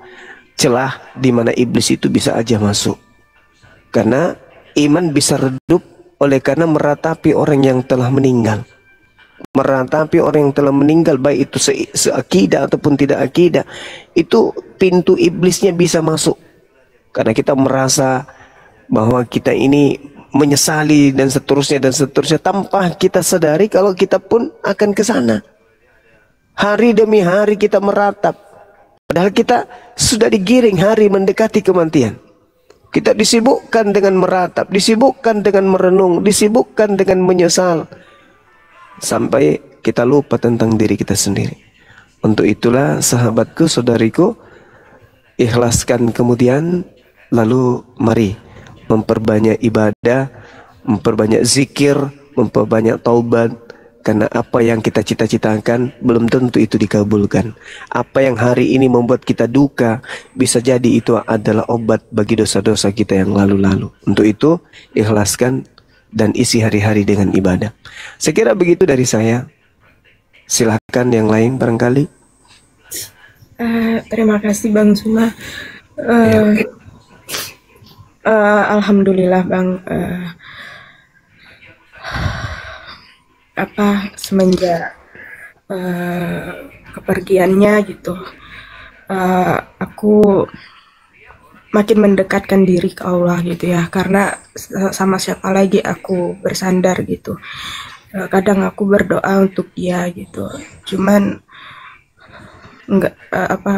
celah di mana iblis itu bisa aja masuk. Karena iman bisa redup oleh karena meratapi orang yang telah meninggal. Meratapi orang yang telah meninggal, baik itu seakidah ataupun tidak akidah, itu pintu iblisnya bisa masuk. Karena kita merasa bahwa kita ini menyesali dan seterusnya tanpa kita sadari kalau kita pun akan ke sana. Hari demi hari kita meratap, padahal kita sudah digiring hari mendekati kematian. Kita disibukkan dengan meratap, disibukkan dengan merenung, disibukkan dengan menyesal, sampai kita lupa tentang diri kita sendiri. Untuk itulah sahabatku, saudariku, ikhlaskan kemudian, lalu mari memperbanyak ibadah, memperbanyak zikir, memperbanyak taubat. Karena apa yang kita cita-citakan belum tentu itu dikabulkan. Apa yang hari ini membuat kita duka, bisa jadi itu adalah obat bagi dosa-dosa kita yang lalu-lalu. Untuk itu ikhlaskan dan isi hari-hari dengan ibadah. Saya kira begitu dari saya. Silahkan yang lain barangkali. Terima kasih Bang Zuma. Alhamdulillah Bang. Semenjak kepergiannya gitu, aku makin mendekatkan diri ke Allah gitu ya, karena sama siapa lagi aku bersandar gitu. Kadang aku berdoa untuk dia gitu, cuman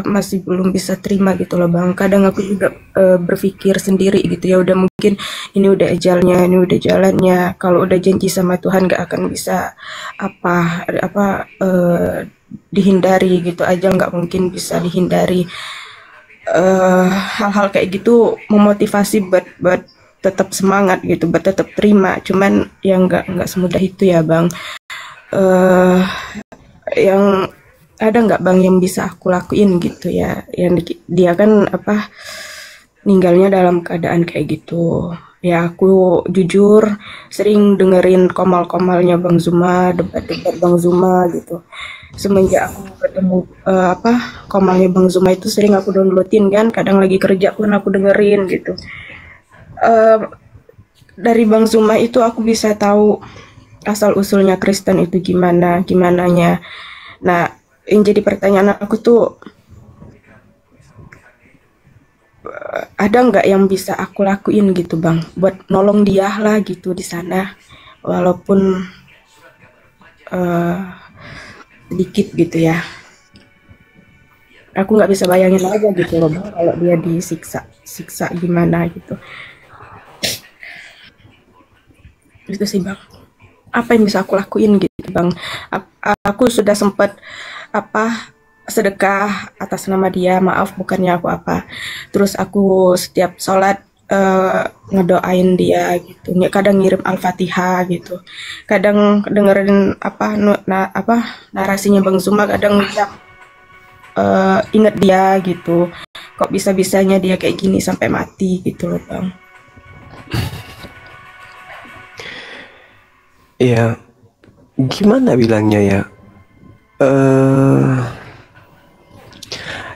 masih belum bisa terima gitu loh Bang. Kadang aku juga berpikir sendiri gitu ya, udah mungkin ini udah ajalnya, ini udah jalannya. Kalau udah janji sama Tuhan gak akan bisa dihindari gitu aja, nggak mungkin bisa dihindari. Hal-hal kayak gitu memotivasi buat tetap semangat gitu, buat tetap terima. Cuman yang nggak semudah itu ya Bang. Yang ada nggak Bang yang bisa aku lakuin gitu ya, yang dia kan ninggalnya dalam keadaan kayak gitu ya. Aku jujur sering dengerin komal-komalnya Bang Zuma, debat-debat Bang Zuma gitu. Semenjak aku ketemu komalnya Bang Zuma itu sering aku downloadin kan, kadang lagi kerja pun aku dengerin gitu. Dari Bang Zuma itu aku bisa tahu asal usulnya Kristen itu gimananya. Nah, yang jadi pertanyaan aku tuh, ada nggak yang bisa aku lakuin gitu Bang, buat nolong dia lah gitu di sana, walaupun sedikit gitu ya. Aku nggak bisa bayangin aja gitu loh Bang, kalau dia disiksa gimana gitu. Itu sih Bang, apa yang bisa aku lakuin gitu Bang. Aku sudah sempat sedekah atas nama dia, maaf bukannya aku terus aku setiap sholat ngedoain dia gitu, kadang ngirim Al-Fatihah gitu, kadang dengerin narasinya Bang Zuma, kadang inget dia gitu, kok bisa-bisanya dia kayak gini sampai mati gitu loh Bang. Ya gimana bilangnya ya,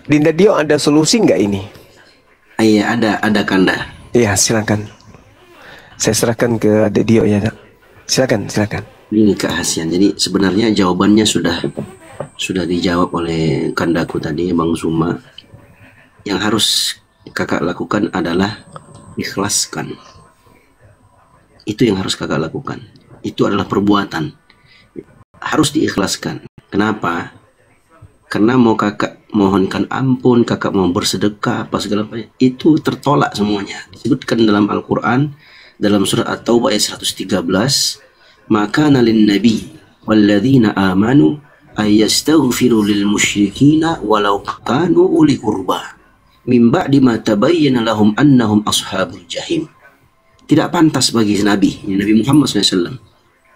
Dinda Dio, ada solusi nggak ini? Iya, ada Kanda. Iya, silakan. Saya serahkan ke Adik Dio ya, Nak. Silakan. Ini Kak Hasian. Jadi sebenarnya jawabannya sudah dijawab oleh Kandaku tadi, Bang Zuma. Yang harus kakak lakukan adalah ikhlaskan. Itu yang harus kakak lakukan. Itu adalah perbuatan. Harus diikhlaskan. Kenapa? Karena mau kakak mohonkan ampun, kakak mau bersedekah, apa segala macam, itu tertolak semuanya. Disebutkan dalam Al-Quran, dalam surat At-Taubah ayat 113, maka nalin nabi walladzina amanu ayyastaghfiru lil musyrikina walau kanu uli qurba min ba'di ma tabayyana lahum annahum ashabul jahim. Tidak pantas bagi Nabi Muhammad SAW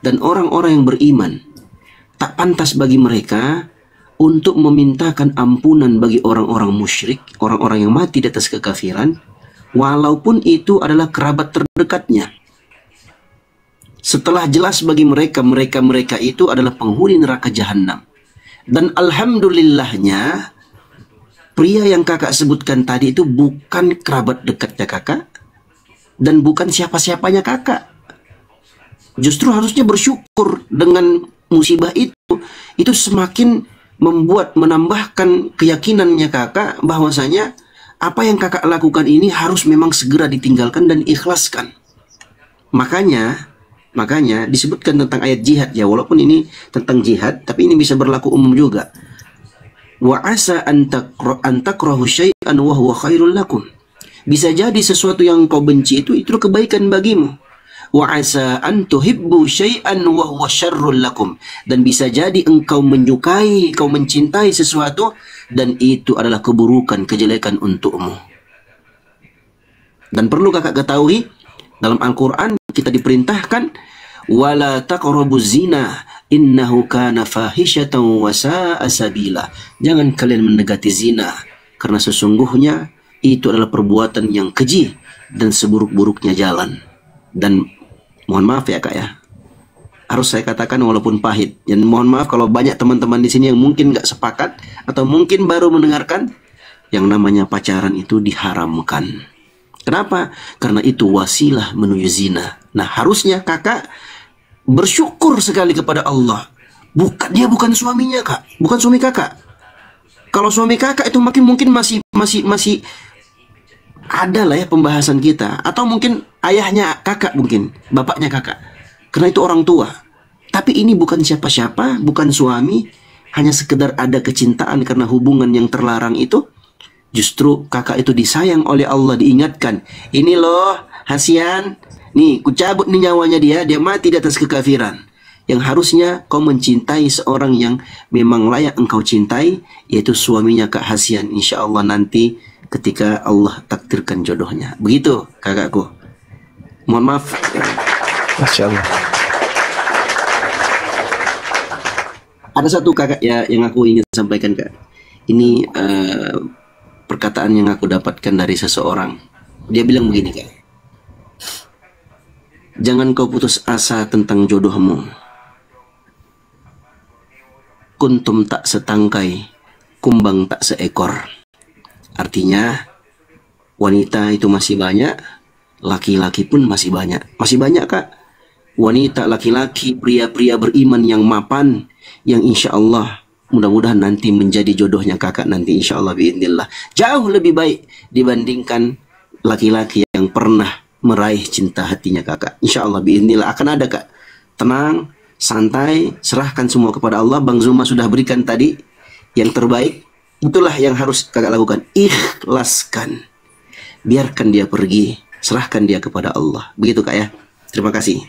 dan orang-orang yang beriman, tak pantas bagi mereka untuk memintakan ampunan bagi orang-orang musyrik, orang-orang yang mati di atas kekafiran, walaupun itu adalah kerabat terdekatnya. setelah jelas bagi mereka itu adalah penghuni neraka jahanam. Dan alhamdulillahnya pria yang kakak sebutkan tadi itu bukan kerabat dekatnya kakak dan bukan siapa-siapanya kakak. Justru harusnya bersyukur dengan musibah itu. Itu semakin menambahkan keyakinannya kakak bahwasanya apa yang kakak lakukan ini harus memang segera ditinggalkan dan ikhlaskan. Makanya disebutkan tentang ayat jihad ya, walaupun ini tentang jihad, tapi ini bisa berlaku umum juga. Wa asa an takrahu syai'an wa huwa khairul lakum. Bisa jadi sesuatu yang kau benci itu kebaikan bagimu. Wa asa an tuhibbu syai'an wa huwa syarrul lakum. Dan bisa jadi engkau menyukai, kau mencintai sesuatu dan itu adalah keburukan, kejelekan untukmu. Dan perlu kakak ketahui, dalam Al-Quran kita diperintahkan wala taqrabuz zina innahu kana fahishatan wa sa'a sabila. Jangan kalian mendekati zina karena sesungguhnya itu adalah perbuatan yang keji dan seburuk-buruknya jalan. Dan mohon maaf ya kak ya, harus saya katakan walaupun pahit. Dan mohon maaf kalau banyak teman-teman di sini yang mungkin nggak sepakat atau mungkin baru mendengarkan, yang namanya pacaran itu diharamkan. Kenapa? Karena itu wasilah menuju zina. Nah harusnya kakak bersyukur sekali kepada Allah. Dia bukan suaminya kak, bukan suami kakak. Kalau suami kakak itu mungkin masih ada lah ya pembahasan kita, atau mungkin ayahnya kakak, mungkin bapaknya kakak, karena itu orang tua. Tapi ini bukan siapa-siapa, bukan suami, hanya sekedar ada kecintaan karena hubungan yang terlarang itu. Justru kakak itu disayang oleh Allah, diingatkan, ini loh Hasian, nih kucabut nih nyawanya dia mati di atas kekafiran. Yang harusnya kau mencintai seorang yang memang layak engkau cintai, yaitu suaminya Kak Hasian. Insya Allah nanti ketika Allah takdirkan jodohnya. Begitu kakakku. Mohon maaf. Masya Allah. Ada satu kakak ya yang aku ingin sampaikan kak. Ini perkataan yang aku dapatkan dari seseorang. Dia bilang begini kak. Jangan kau putus asa tentang jodohmu. Kuntum tak setangkai, kumbang tak seekor. Artinya wanita itu masih banyak, laki-laki pun masih banyak. Masih banyak kak. Wanita, laki-laki, pria-pria beriman yang mapan, yang insya Allah mudah-mudahan nanti menjadi jodohnya kakak nanti insya Allah biidznillah. Jauh lebih baik dibandingkan laki-laki yang pernah meraih cinta hatinya kakak. Insya Allah biidznillah akan ada kak. Tenang, santai, serahkan semua kepada Allah. Bang Zuma sudah berikan tadi yang terbaik. Itulah yang harus kakak lakukan. Ikhlaskan. Biarkan dia pergi. Serahkan dia kepada Allah. Begitu kak ya. Terima kasih.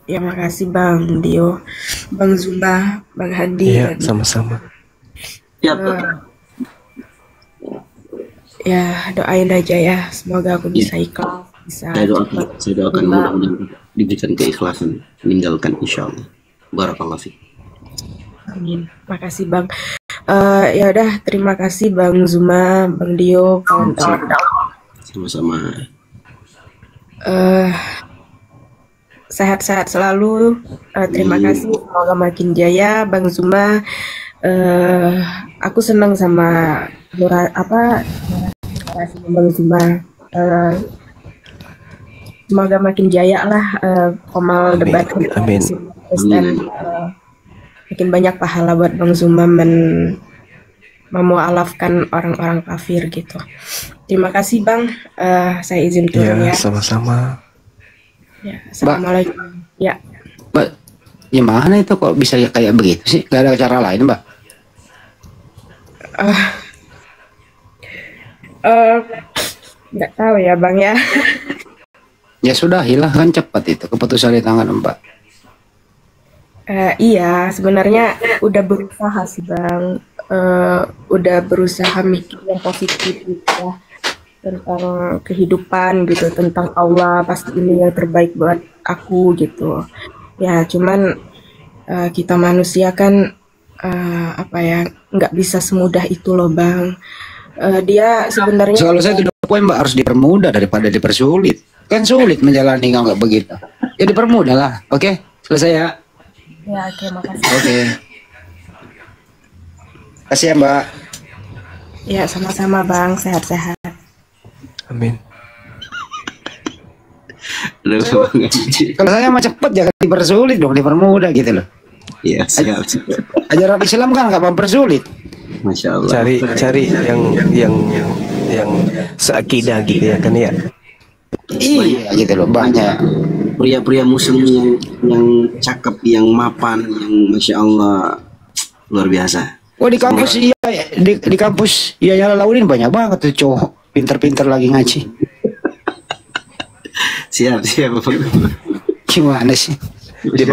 Ya makasih Bang Dio, Bang Zuma, Bang Handi. Iya, sama-sama. Ya, ya doain aja ya, semoga aku bisa ikhlas, bisa. Saya doakan mudah-mudahan diberikan keikhlasan, meninggalkan insya Allah. Barakallahu fiik. Amin. Makasih Bang. Ya udah, terima kasih Bang Zuma, Bang Dio, kawan-kawan. Sama-sama. Sehat-sehat selalu. Terima kasih. Semoga makin jaya, Bang Zuma. Aku senang sama Bang Zuma. Semoga makin jaya lah Komal debat. Amin. Dan makin banyak pahala buat Bang Zuma memualafkan orang-orang kafir gitu. Terima kasih Bang. Saya izin turun ya. Sama-sama. Ya, assalamualaikum. Ya. Mbak, gimana itu kok bisa kayak begitu sih? Gak ada cara lain, Mbak? Nggak tahu ya, Bang ya. Ya sudah, hilang kan cepat itu keputusan di tangan Mbak. Iya, sebenarnya udah berusaha sih, Bang. Udah berusaha mikir yang positif gitu ya. Tentang kehidupan gitu, tentang Allah, pasti ini yang terbaik buat aku gitu ya. Cuman kita manusia kan nggak bisa semudah itu loh Bang. Dia sebenarnya kalau saya tidak poin Mbak, harus dipermudah daripada dipersulit. Kan sulit menjalani kalau nggak begitu. Ya dipermudah lah. Oke, selesai ya. Ya, oke, makasih. Oke. Kasih ya Mbak. Ya, sama-sama Bang, sehat-sehat. Amin. Kalau saya mah cepet, jangan dipersulit dong, dipermudah gitu loh. Iya, siap. Ajaran Islam kan nggak mempersulit. Masya Allah. Cari yang seakidah gitu ya kan ya. Iya gitu loh, banyak pria-pria muslim yang cakep, yang mapan, yang Masya Allah luar biasa. Oh di kampus iya, di kampus iya Yala Laudin banyak banget tuh cowok pinter-pinter lagi ngaji. Siap. Gimana sih? Di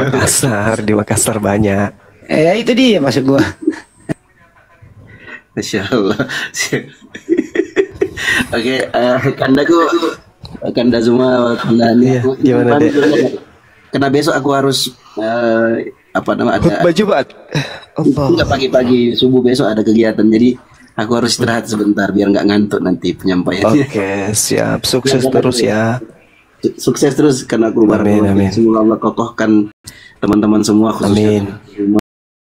Makassar banyak. Itu dia maksud gua. Masya Allah. Oke, Kanda semua, Kanda ini. Gimana deh? Karena besok aku harus ada khutbah Jumat. Enggak, pagi-pagi subuh besok ada kegiatan, jadi aku harus istirahat sebentar biar nggak ngantuk nanti penyampaiannya. Oke, siap. Sukses terus ya. Sukses terus karena aku amin. Semoga Allah kokohkan teman-teman semua khususnya